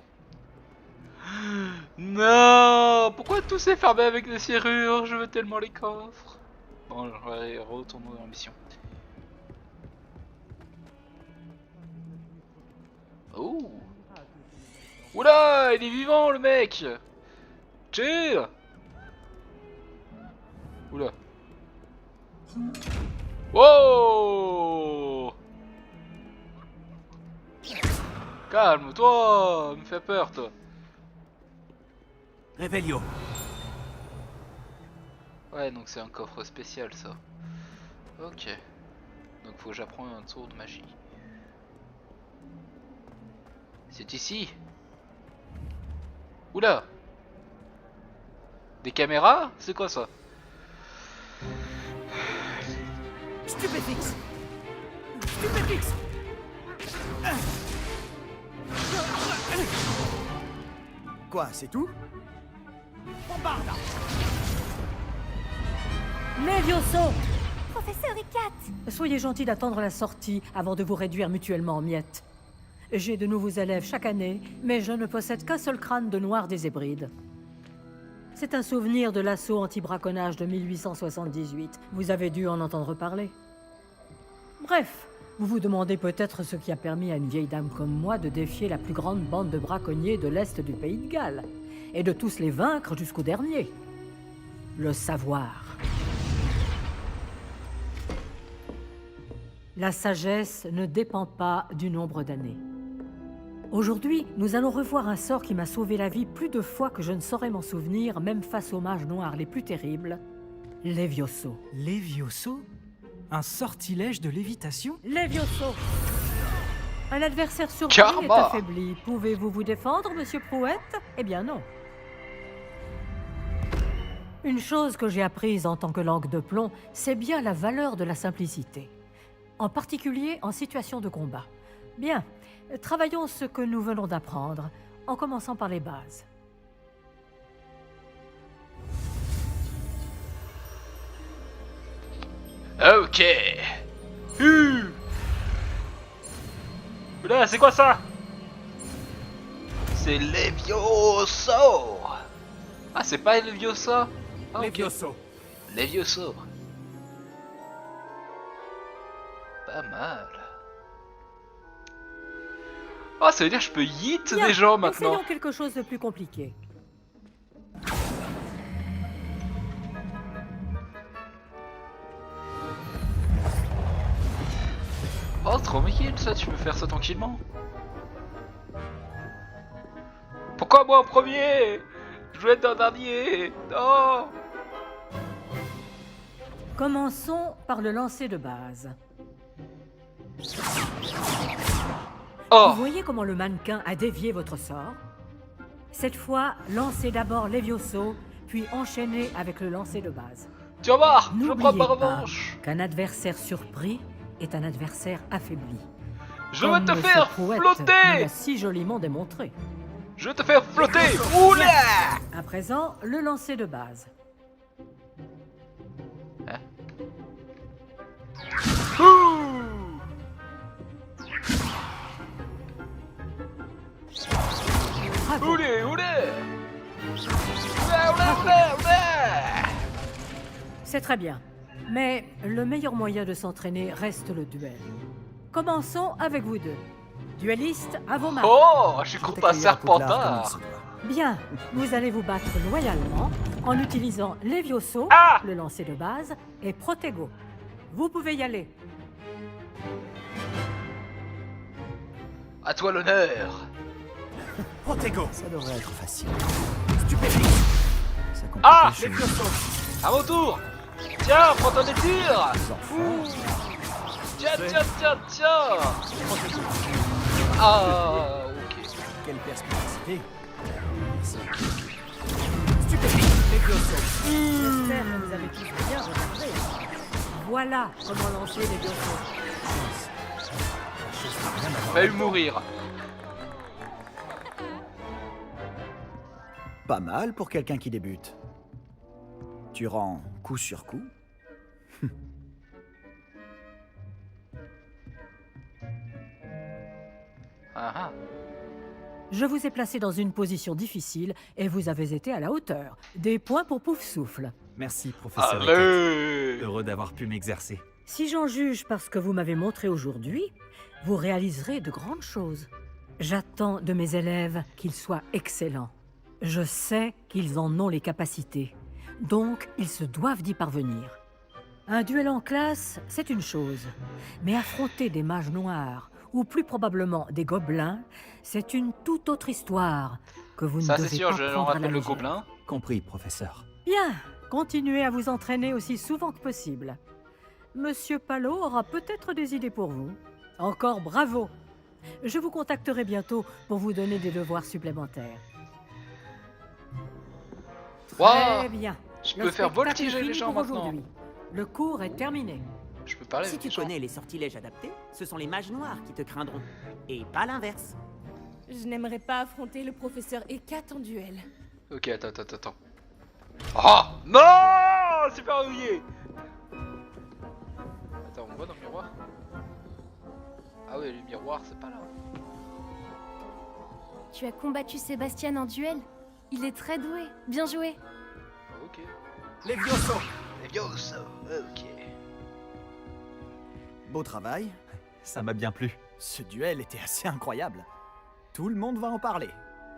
Non, pourquoi tout s'est fermé avec des serrures? Je veux tellement les coffres. Bon, on va aller retourner en mission. Oh. Oula, il est vivant le mec. Chill. Oula. Wow. Calme-toi, me fais peur toi. Revelio. Ouais, donc c'est un coffre spécial ça. Ok. Donc faut que j'apprenne un tour de magie. C'est ici. Oula. Des caméras? C'est quoi ça? Stupéfix. Stupéfix. Quoi, c'est tout? Bombarde. Levioso! Professeur Icat! Soyez gentil d'attendre la sortie avant de vous réduire mutuellement en miettes. J'ai de nouveaux élèves chaque année, mais je ne possède qu'un seul crâne de noir des Hébrides. C'est un souvenir de l'assaut anti-braconnage de 1878. Vous avez dû en entendre parler. Bref, vous vous demandez peut-être ce qui a permis à une vieille dame comme moi de défier la plus grande bande de braconniers de l'Est du Pays de Galles, et de tous les vaincre jusqu'au dernier. Le savoir. La sagesse ne dépend pas du nombre d'années. Aujourd'hui, nous allons revoir un sort qui m'a sauvé la vie plus de fois que je ne saurais m'en souvenir, même face aux mages noirs les plus terribles, Levioso. Levioso? Un sortilège de lévitation? Levioso! Un adversaire surpris Karma. est affaibli. Pouvez-vous vous défendre, monsieur Prouette? Eh bien non. Une chose que j'ai apprise en tant que langue de plomb, c'est bien la valeur de la simplicité. en particulier en situation de combat. Bien, travaillons ce que nous venons d'apprendre, en commençant par les bases. Ok. Oula, c'est quoi ça? C'est Levioso. Ah, c'est pas Levioso? Ah, ok. Levioso. Levioso. Pas mal. Ah, ça veut dire que je peux yeet Bien, des gens maintenant. essayons quelque chose de plus compliqué. Oh, tranquille, ça, tu peux faire ça tranquillement. Pourquoi moi en premier? Je voulais être en dernier. Non. Commençons par le lancer de base. Oh. Vous voyez comment le mannequin a dévié votre sort? Cette fois, lancez d'abord Levioso, puis enchaînez avec le lancer de base. Tu vas voir, je prends N'oubliez ma pas revanche. qu'un adversaire surpris est un adversaire affaibli. Je vais te Comme faire ce poète flotter. nous l'a si joliment démontré. Je vais te faire flotter. Oula. À présent, le lancer de base. Ouh. Bravo. Oulé, oulé. Oulé, oulé, oulé. C'est très bien. Mais le meilleur moyen de s'entraîner reste le duel. Commençons avec vous deux. Duellistes, à vos marques. Oh, je suis contre un serpentard. Bien, vous allez vous battre loyalement en utilisant Levioso, Ah. le lancer de base, et Protego. Vous pouvez y aller. À toi l'honneur. Protego. Ça devrait être facile. Stupéfique. Ça complique Ah. les choses. Levioso. À mon tour. Tiens, prends ton étire. Ouh. Tiens, tiens, tiens, tiens. Ah, ok. Quelle perspicacité. Stupéfique. Levioso. J'espère que vous avez tous bien regardé. Voilà comment lancer Levioso. Failli mourir. Pas mal pour quelqu'un qui débute. Tu rends coup sur coup. Ah ah. Je vous ai placé dans une position difficile et vous avez été à la hauteur. Des points pour Pouf Souffle. Merci, professeur. Eckert. Allez. Heureux d'avoir pu m'exercer. Si j'en juge par ce que vous m'avez montré aujourd'hui, vous réaliserez de grandes choses. J'attends de mes élèves qu'ils soient excellents. Je sais qu'ils en ont les capacités, donc ils se doivent d'y parvenir. Un duel en classe, c'est une chose, mais affronter des mages noirs, ou plus probablement des gobelins, c'est une toute autre histoire que vous Ça ne c'est devez sûr, pas je prendre à la rappelle le légère. gobelin. Compris, professeur. Bien, continuez à vous entraîner aussi souvent que possible. Monsieur Palot aura peut-être des idées pour vous. Encore bravo. Je vous contacterai bientôt pour vous donner des devoirs supplémentaires. Très Waouh. bien. Je Le peux faire spectacle voltiger est les fini gens pour maintenant. aujourd'hui. Le cours est terminé. Je peux parler Si avec tu les gens. connais les sortilèges adaptés, ce sont les mages noirs qui te craindront. Et pas l'inverse. Je n'aimerais pas affronter le professeur Ekat en duel. Ok, attends. Oh non, super ennuyé. Attends, on voit dans le miroir. Ah ouais, le miroir, c'est pas là. Tu as combattu Sébastien en duel? Il est très doué. Bien joué. Ok. Levioso. Levioso, ok. Beau travail. Ça m'a bien plu. Ce duel était assez incroyable. Tout le monde va en parler.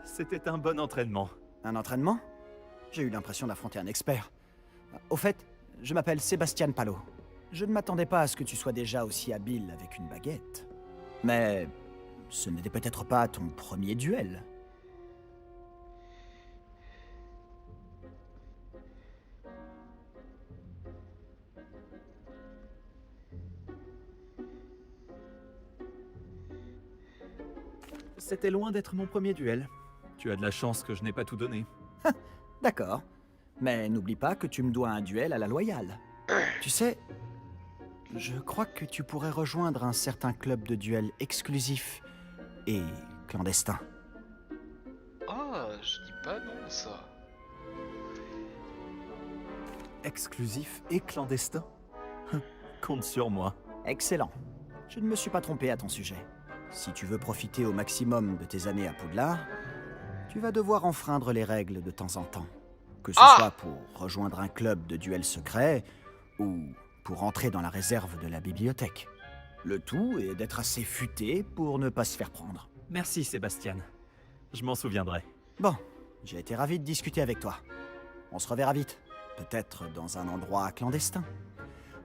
C'était un bon entraînement. Un entraînement? J'ai eu l'impression d'affronter un expert. Au fait, je m'appelle Sébastien Palot. Je ne m'attendais pas à ce que tu sois déjà aussi habile avec une baguette. Mais ce n'était peut-être pas ton premier duel. C'était loin d'être mon premier duel. Tu as de la chance que je n'ai pas tout donné. D'accord. Mais n'oublie pas que tu me dois un duel à la loyale. Tu sais, Je crois que tu pourrais rejoindre un certain club de duel exclusif et clandestin. Ah, je dis pas non, ça. Exclusif et clandestin? Compte sur moi. Excellent. Je ne me suis pas trompé à ton sujet. Si tu veux profiter au maximum de tes années à Poudlard, tu vas devoir enfreindre les règles de temps en temps. Que ce soit pour rejoindre un club de duel secret ou pour entrer dans la réserve de la bibliothèque. Le tout est d'être assez futé pour ne pas se faire prendre. Merci, Sébastien. Je m'en souviendrai. Bon, j'ai été ravi de discuter avec toi. On se reverra vite. Peut-être dans un endroit clandestin.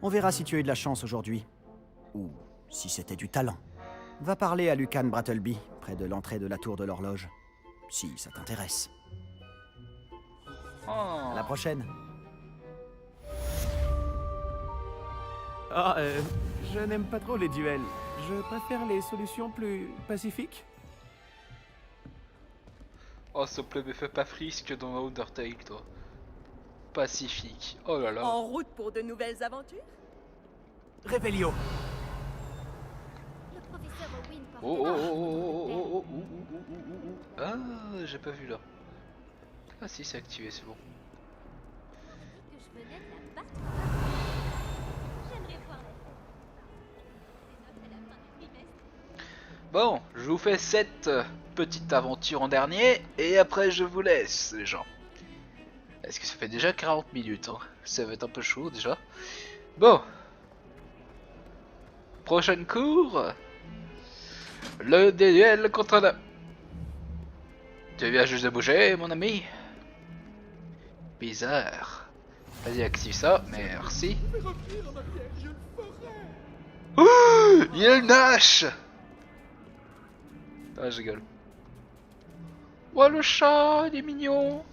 On verra si tu as eu de la chance aujourd'hui. Ou si c'était du talent. Va parler à Lucan Brattleby, près de l'entrée de la tour de l'horloge. Si ça t'intéresse. À la prochaine. Ah, je n'aime pas trop les duels. Je préfère les solutions plus pacifiques. Oh, s'il te plaît, me fais pas frisque dans Undertale, toi. Pacifique. Oh là là. En route pour de nouvelles aventures? Revelio. Le professeur Owen porte Oh oh oh oh oh oh oh oh. Ah, j'ai pas vu là. Ah si, c'est activé, c'est bon. que je venais de la battre. J'aimerais voir la scène. Les notes à la fin du trimestre. Bon, je vous fais cette petite aventure en dernier, et après je vous laisse, les gens. Est-ce que ça fait déjà 40 minutes, hein? Ça va être un peu chaud, déjà. Bon. Prochaine cours. Le duel contre le... Tu viens juste de bouger, mon ami? Bizarre. Vas-y, active ça, merci. Ouh, il nage. Ah, je rigole. Oh, le chat, il est mignon.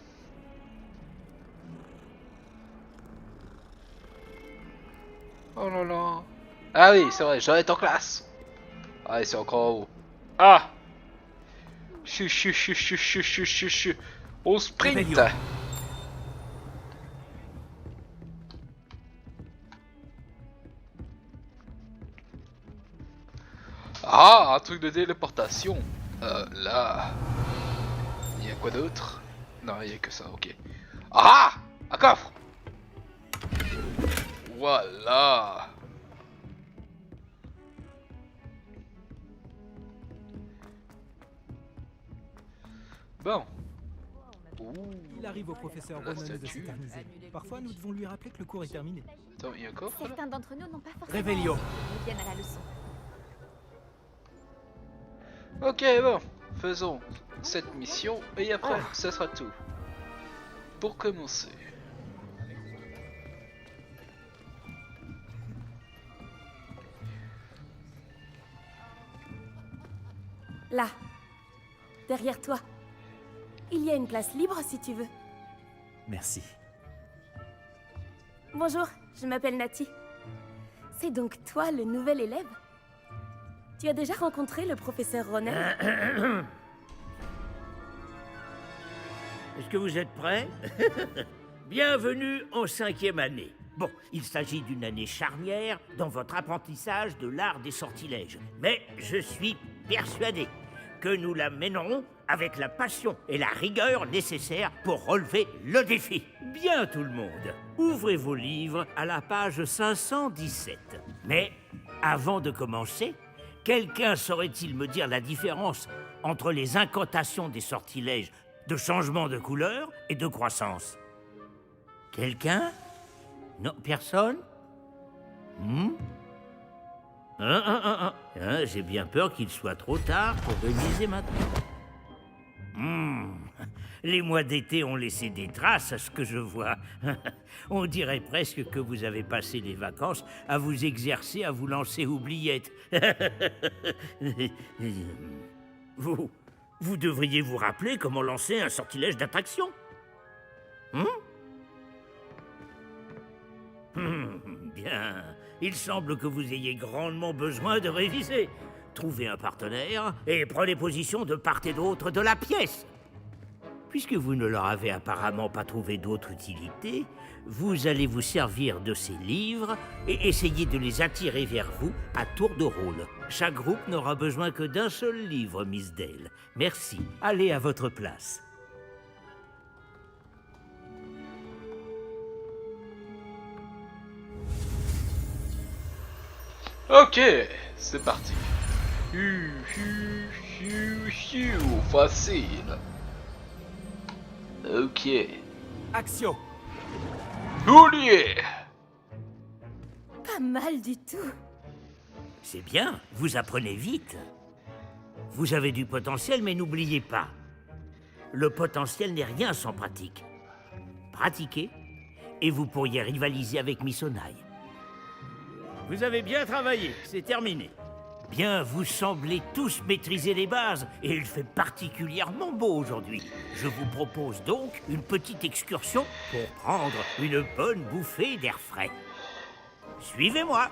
Oh là là. Ah oui, c'est vrai, j'en étais en classe. Ah, c'est encore en haut. Ah. Chu. On sprint. Ah, un truc de téléportation. Là. Il y a quoi d'autre? Non, il y a que ça, ok. Ah, un coffre. Voilà. Bon. Il arrive au professeur Ronan de s'éterniser. Parfois, nous devons lui rappeler que le cours est terminé. Attends, il y a un coffre là? Certains d'entre nous n'ont pas forcément Revelio. reviennent à la leçon. Ok, bon. Faisons cette mission et après, ça sera tout. Pour commencer. Là, derrière toi. Il y a une place libre si tu veux. Merci. Bonjour, je m'appelle Nati. C'est donc toi le nouvel élève? Tu as déjà rencontré le professeur Ronan? Est-ce que vous êtes prêts? Bienvenue en 5e année. Bon, il s'agit d'une année charnière dans votre apprentissage de l'art des sortilèges. Mais je suis persuadé que nous la mènerons avec la passion et la rigueur nécessaires pour relever le défi. Bien tout le monde, ouvrez vos livres à la page 517. Mais avant de commencer, quelqu'un saurait-il me dire la différence entre les incantations des sortilèges de changement de couleur et de croissance? Quelqu'un? Non, personne? J'ai bien peur qu'il soit trop tard pour réviser maintenant. Les mois d'été ont laissé des traces à ce que je vois. On dirait presque que vous avez passé les vacances à vous exercer à vous lancer oubliettes. Vous devriez vous rappeler comment lancer un sortilège d'attraction. Bien. Il semble que vous ayez grandement besoin de réviser. Trouvez un partenaire et prenez position de part et d'autre de la pièce. Puisque vous ne leur avez apparemment pas trouvé d'autre utilité, vous allez vous servir de ces livres et essayer de les attirer vers vous à tour de rôle. Chaque groupe n'aura besoin que d'un seul livre, Miss Dale. Merci. Allez à votre place. Ok, c'est parti. Facile. Ok. Action. Oulié. Pas mal du tout. C'est bien, vous apprenez vite. Vous avez du potentiel, mais n'oubliez pas. Le potentiel n'est rien sans pratique. Pratiquez, et vous pourriez rivaliser avec Miss Onai. Vous avez bien travaillé, c'est terminé. Bien, vous semblez tous maîtriser les bases, et il fait particulièrement beau aujourd'hui. Je vous propose donc une petite excursion pour prendre une bonne bouffée d'air frais. Suivez-moi.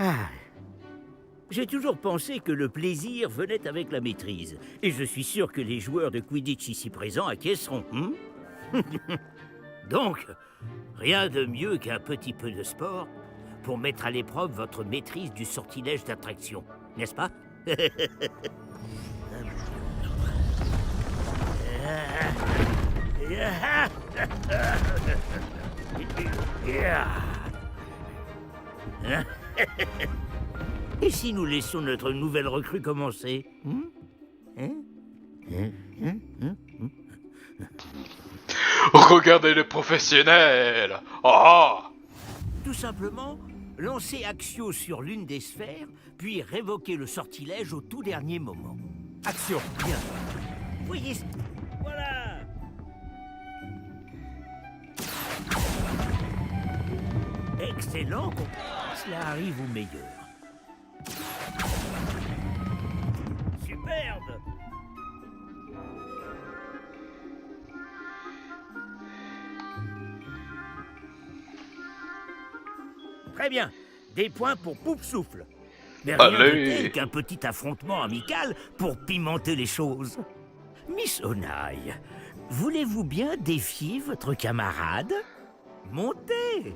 Ah. J'ai toujours pensé que le plaisir venait avec la maîtrise. Et je suis sûr que les joueurs de Quidditch ici présents acquiesceront. Donc, rien de mieux qu'un petit peu de sport pour mettre à l'épreuve votre maîtrise du sortilège d'attraction, n'est-ce pas? Et si nous laissons notre nouvelle recrue commencer? Regardez les professionnels. Ah. Tout simplement, lancer Accio sur l'une des sphères, puis révoquer le sortilège au tout dernier moment. Action. Bien. Voyez... Voilà. Excellent. Cela arrive au meilleur. Superbe. Très bien. Des points pour Pouf-Souffle. Mais rien de tel qu'un petit affrontement amical pour pimenter les choses. Miss Onai, voulez-vous bien défier votre camarade? Montez.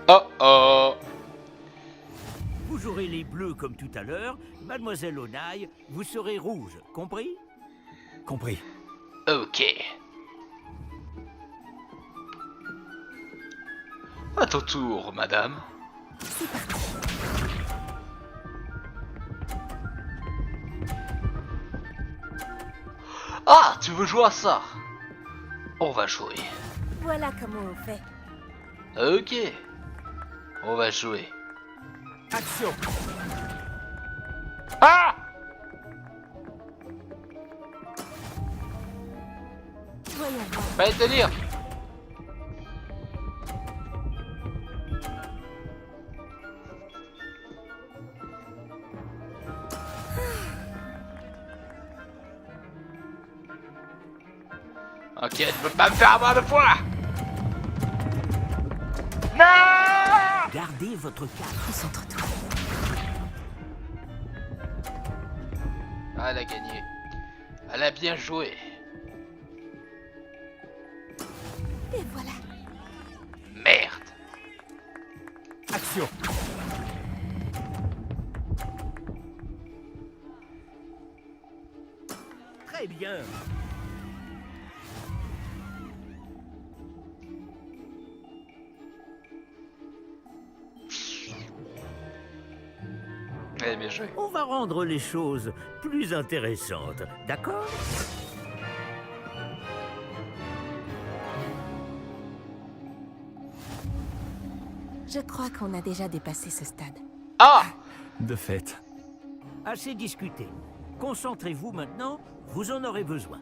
Oh oh. Vous jouerez les bleus comme tout à l'heure. Mademoiselle Onai, vous serez rouge. Compris? Compris. Ok. À ton tour, madame. Ah, tu veux jouer à ça? On va jouer. Voilà comment on fait. Ok. On va jouer. Action. Ah! Voyons voir. Pas le délire. Ok, tu peux pas me faire avoir de fois. Non! Gardez votre calme. Concentre-toi. Ah, elle a gagné. Elle a bien joué. Et voilà. Merde. Action. Très bien. Eh bien joué. On va rendre les choses plus intéressantes, d'accord? Je crois qu'on a déjà dépassé ce stade. Ah! De fait. Assez discuté. Concentrez-vous maintenant, vous en aurez besoin.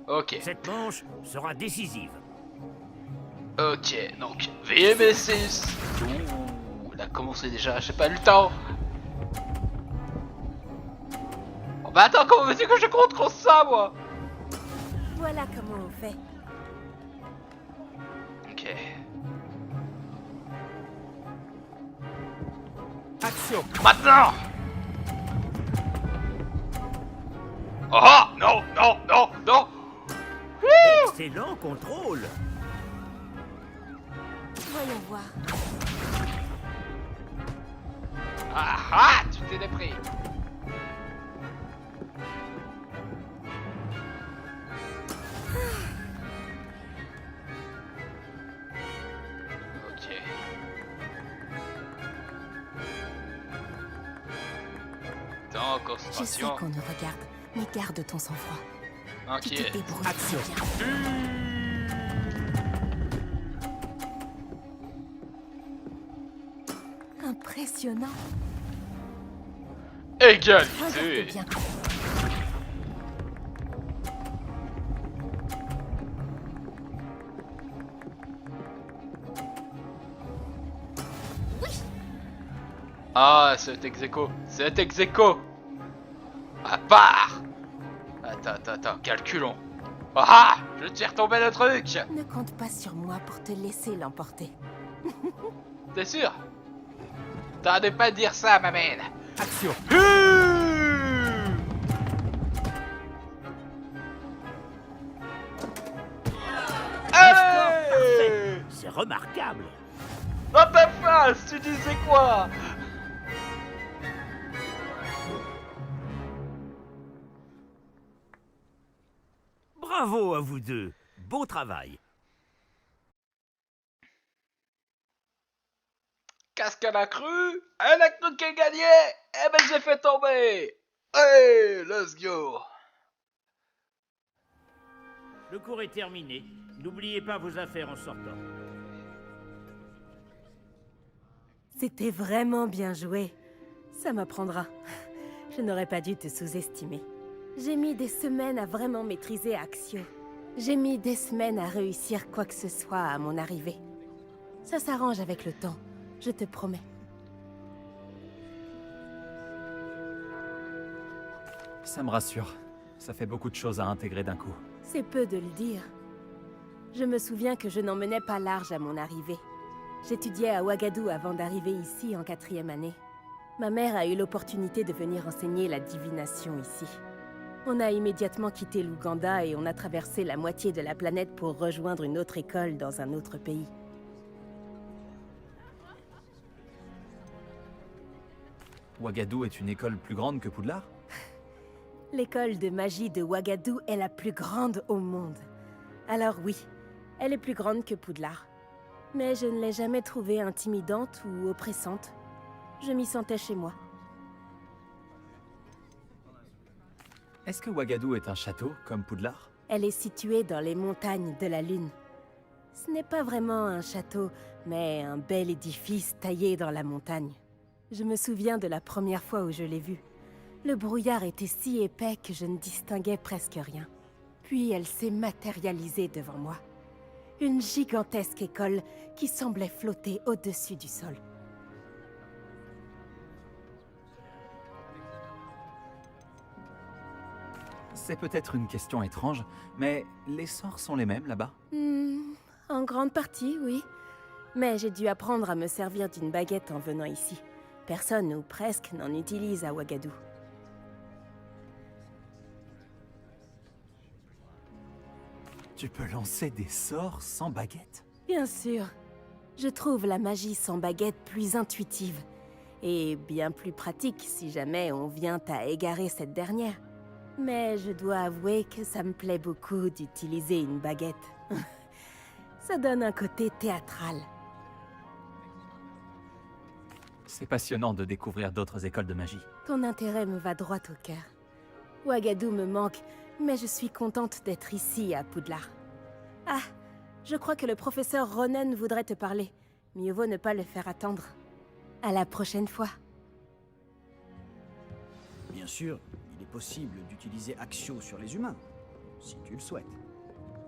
Ok. Cette manche sera décisive. Ok, donc VMS6. Ouh, elle a commencé déjà, j'ai pas eu le temps. Oh Bah attends, comment veux-tu que je contre ça, moi? Voilà comment on fait. Ok. Action! Maintenant! Oh non, non, non, non! Excellent contrôle! Voyons voir. Ah ah, tu t'es dépris. Ok. Dans Je sais concentration. qu'on nous regarde, mais garde ton sang-froid. Tu Ok. te débrouilles Action. très bien. Impressionnant. Regarde Égalité. bien. Ah, c'est ex-aequo. C'est ex-aequo. À part. Attends, calculons. Ah, je tire retomber le truc. Ne compte pas sur moi pour te laisser l'emporter. T'es sûr? T'as de pas dire ça, ma mère. Action! Allez! C'est remarquable! Dans ta face, tu disais quoi? Bravo à vous deux! Beau travail! Qu'est-ce qu'elle a cru? Elle a cru qu'elle gagnait. Eh ben, j'ai fait tomber. Hey, let's go. Le cours est terminé. N'oubliez pas vos affaires en sortant. C'était vraiment bien joué. Ça m'apprendra. Je n'aurais pas dû te sous-estimer. J'ai mis des semaines à vraiment maîtriser Axio. J'ai mis des semaines à réussir quoi que ce soit à mon arrivée. Ça s'arrange avec le temps, je te promets. Ça me rassure. Ça fait beaucoup de choses à intégrer d'un coup. C'est peu de le dire. Je me souviens que je n'en menais pas large à mon arrivée. J'étudiais à Ouagadou avant d'arriver ici en 4e année. Ma mère a eu l'opportunité de venir enseigner la divination ici. On a immédiatement quitté l'Ouganda et on a traversé la moitié de la planète pour rejoindre une autre école dans un autre pays. Ouagadou est une école plus grande que Poudlard? L'école de magie de Ouagadou est la plus grande au monde. Alors oui, elle est plus grande que Poudlard. Mais je ne l'ai jamais trouvée intimidante ou oppressante. Je m'y sentais chez moi. Est-ce que Ouagadou est un château, comme Poudlard? Elle est située dans les montagnes de la Lune. Ce n'est pas vraiment un château, mais un bel édifice taillé dans la montagne. Je me souviens de la première fois où je l'ai vue. Le brouillard était si épais que je ne distinguais presque rien. Puis elle s'est matérialisée devant moi. Une gigantesque école qui semblait flotter au-dessus du sol. C'est peut-être une question étrange, mais les sorts sont les mêmes là-bas? En grande partie, oui. Mais j'ai dû apprendre à me servir d'une baguette en venant ici. Personne, ou presque, n'en utilise à Ouagadou. Tu peux lancer des sorts sans baguette? Bien sûr. Je trouve la magie sans baguette plus intuitive. Et bien plus pratique si jamais on vient à égarer cette dernière. Mais je dois avouer que ça me plaît beaucoup d'utiliser une baguette. Ça donne un côté théâtral. C'est passionnant de découvrir d'autres écoles de magie. Ton intérêt me va droit au cœur. Ouagadou me manque, mais je suis contente d'être ici à Poudlard. Ah, je crois que le professeur Ronen voudrait te parler. Mieux vaut ne pas le faire attendre. À la prochaine fois. Bien sûr, il est possible d'utiliser Axio sur les humains, si tu le souhaites.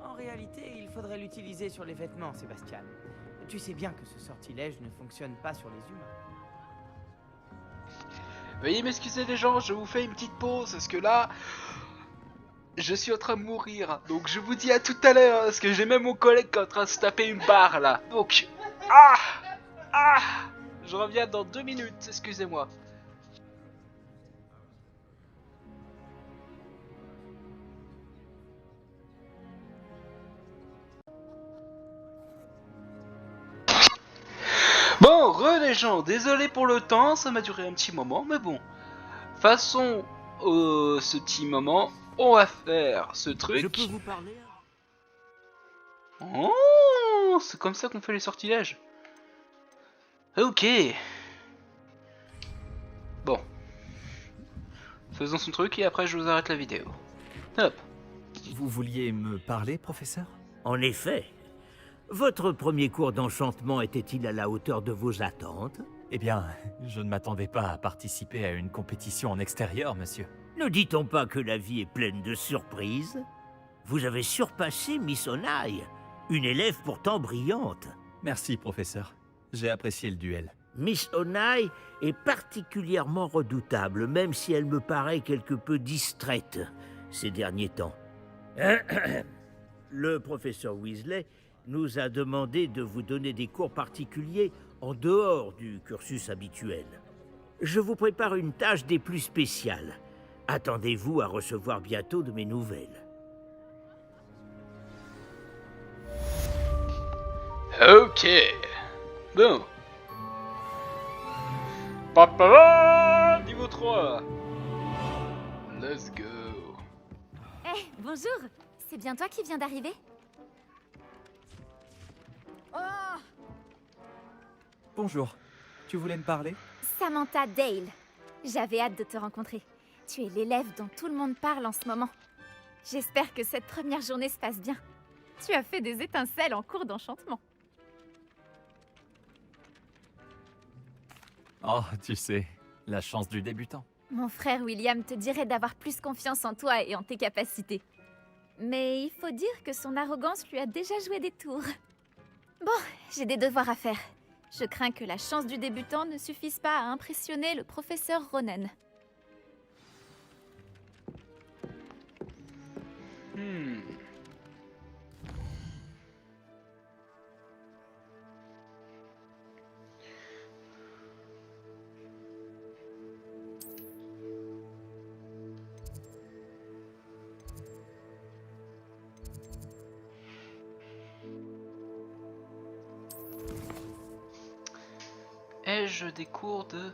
En réalité, il faudrait l'utiliser sur les vêtements, Sébastien. Tu sais bien que ce sortilège ne fonctionne pas sur les humains. Veuillez m'excuser les gens, je vous fais une petite pause parce que là, je suis en train de mourir. Donc je vous dis à tout à l'heure parce que j'ai même mon collègue qui est en train de se taper une barre là. Donc, je reviens dans 2 minutes, excusez-moi. Bon, les gens, désolé pour le temps, ça m'a duré un petit moment, mais bon. Façon, ce petit moment, on va faire ce truc. Je peux vous parler? Oh, c'est comme ça qu'on fait les sortilèges. Ok. Bon. Faisons son truc et après je vous arrête la vidéo. Hop. Vous vouliez me parler, professeur? En effet. Votre premier cours d'enchantement était-il à la hauteur de vos attentes? Eh bien, je ne m'attendais pas à participer à une compétition en extérieur, monsieur. Ne dit-on pas que la vie est pleine de surprises? Vous avez surpassé Miss Onai, une élève pourtant brillante. Merci, professeur. J'ai apprécié le duel. Miss Onai est particulièrement redoutable, même si elle me paraît quelque peu distraite ces derniers temps. Le professeur Weasley nous a demandé de vous donner des cours particuliers en dehors du cursus habituel. Je vous prépare une tâche des plus spéciales. Attendez-vous à recevoir bientôt de mes nouvelles. Ok. Bon. Papa, niveau 3. Let's go. Eh, bonjour. C'est bien toi qui viens d'arriver? Oh! Bonjour. Tu voulais me parler? Samantha Dale. J'avais hâte de te rencontrer. Tu es l'élève dont tout le monde parle en ce moment. J'espère que cette première journée se passe bien. Tu as fait des étincelles en cours d'enchantement. Oh, tu sais, la chance du débutant. Mon frère William te dirait d'avoir plus confiance en toi et en tes capacités. Mais il faut dire que son arrogance lui a déjà joué des tours. Bon, j'ai des devoirs à faire. Je crains que la chance du débutant ne suffise pas à impressionner le professeur Ronen. Ai-je des cours de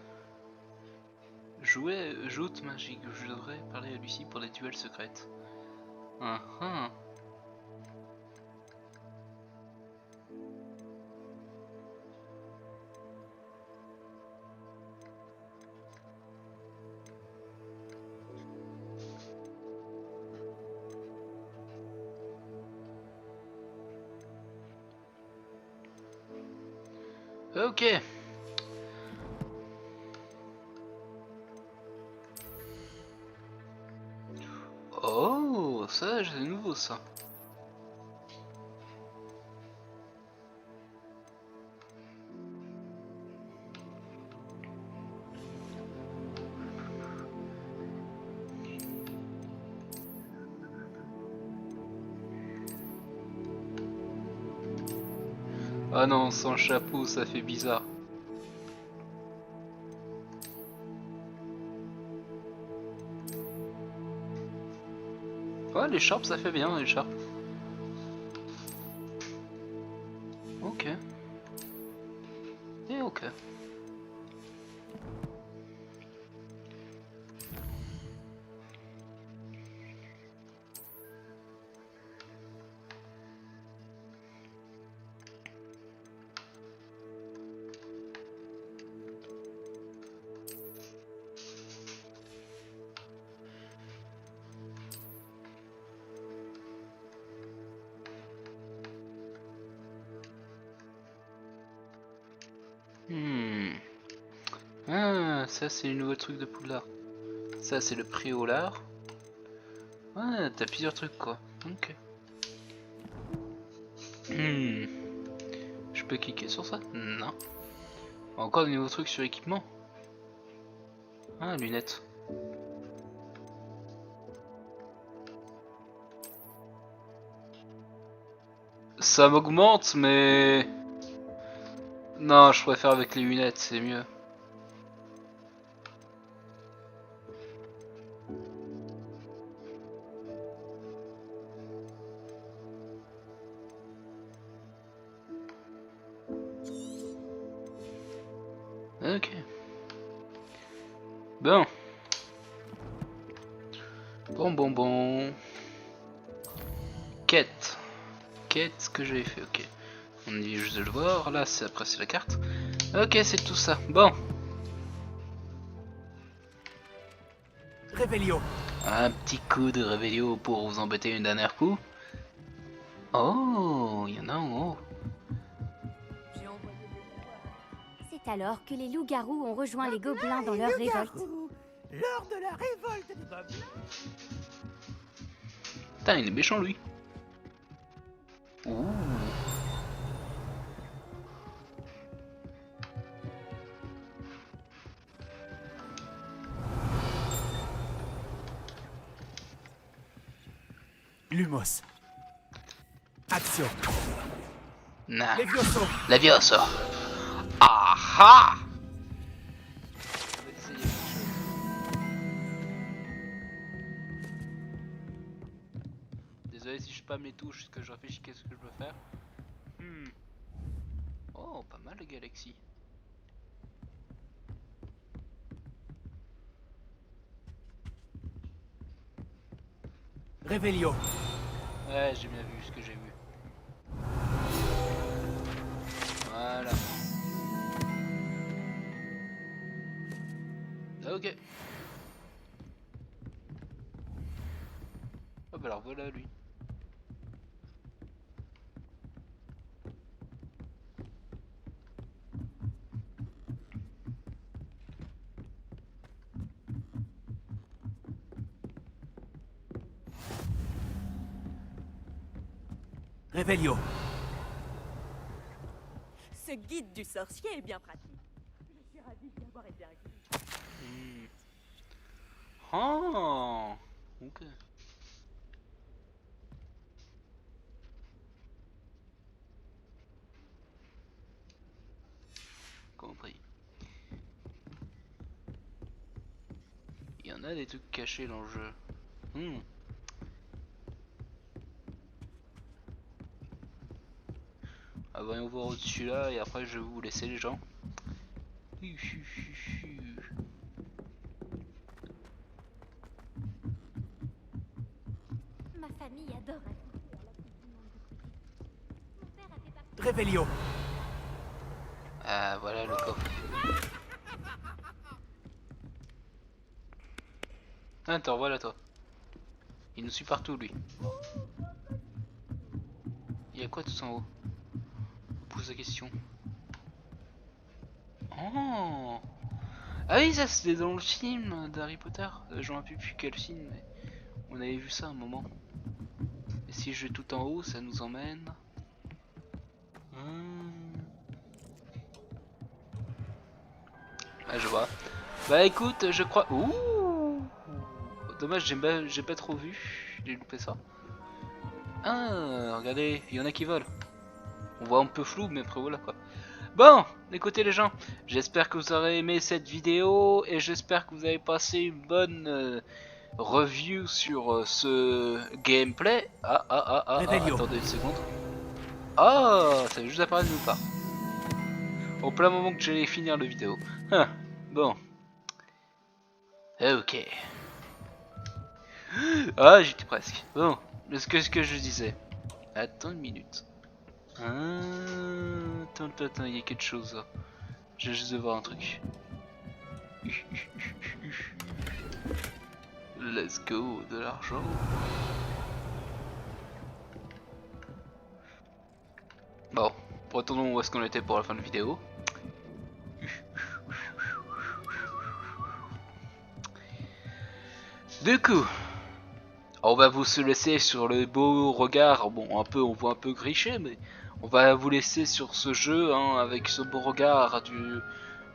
joute magique? Je devrais parler à Lucie pour des duels secrètes. Ok. Oh, ça, c'est nouveau ça. Ah non, sans chapeau, ça fait bizarre. Ouais, l'écharpe, ça fait bien, l'écharpe. Ok. Et ok. Ah, ça c'est le nouveau truc de Poudlard. Ça c'est le préolard. Ouais, t'as plusieurs trucs quoi. Ok. Je peux cliquer sur ça? Non. Encore des nouveaux trucs sur équipement. Ah, lunettes. Ça m'augmente, mais... Non, je préfère avec les lunettes, c'est mieux. Ok. Bon. Bon. Quête. Quête que j'avais fait, ok. On vient juste de le voir, là c'est après c'est la carte. Ok, c'est tout ça. Bon. Revelio. Un petit coup de Revelio pour vous embêter une dernière coup. Oh, il y en a en haut. C'est alors que les loups-garous ont rejoint les gobelins dans leur révolte. Lors de la révolte des gobelins. Putain, il est méchant lui. Ouh. Lumos. Action. Nah. Levioso. Levioso. Aha. Désolé si je spam les touches, parce que je réfléchis qu'est-ce que je peux faire. Oh, pas mal de galaxies. Revelio. Ouais, j'ai bien vu ce que j'ai vu. Voilà. Ok. Oh bah alors voilà lui. Revelio. Ce guide du sorcier est bien pratique. Je suis ravie d'y avoir été inclus. Oh, ok. Compris. Il y en a des trucs cachés dans le jeu. Ah, voyons voir au-dessus là et après je vais vous laisser les gens. Ma famille adore assister à la cuisine en découpé. Mon père a fait partie... Revelio. Ah, voilà le coffre. Attends, voilà toi. Il nous suit partout lui. Il y a quoi tout en haut? Pose la question. Oh. Ah oui, ça c'était dans le film d'Harry Potter. Je me rappelle plus quel film, mais on avait vu ça un moment. Et si je vais tout en haut, ça nous emmène. Ah, je vois. Bah écoute, je crois. Ouh. Dommage, j'ai pas trop vu. J'ai loupé ça. Ah, regardez, il y en a qui volent. On voit un peu flou, mais après voilà quoi. Bon, écoutez les gens, j'espère que vous aurez aimé cette vidéo et j'espère que vous avez passé une bonne review sur ce gameplay. Attendez une seconde. Ah, ça vient juste apparaître de nulle part. Au plein moment que j'allais finir la vidéo. Bon. Ok. Ah, j'étais presque. Bon, ce que je disais. Attends une minute. Attends, il y a quelque chose là. J'ai juste de voir un truc. Let's go, de l'argent. Bon, retournons où est-ce qu'on était pour la fin de la vidéo. Du coup, on va vous se laisser sur le beau regard. Bon, on voit un peu griché, mais on va vous laisser sur ce jeu, hein, avec ce beau regard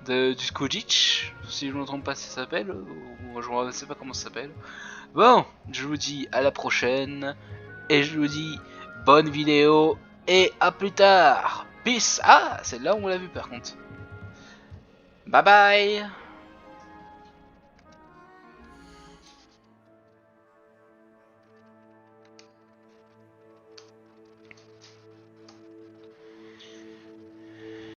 du Skojic, si je ne me trompe pas, ça s'appelle, ou je ne sais pas comment ça s'appelle. Bon, je vous dis à la prochaine, et je vous dis bonne vidéo, et à plus tard. Peace. Ah, c'est là où on l'a vu par contre. Bye bye.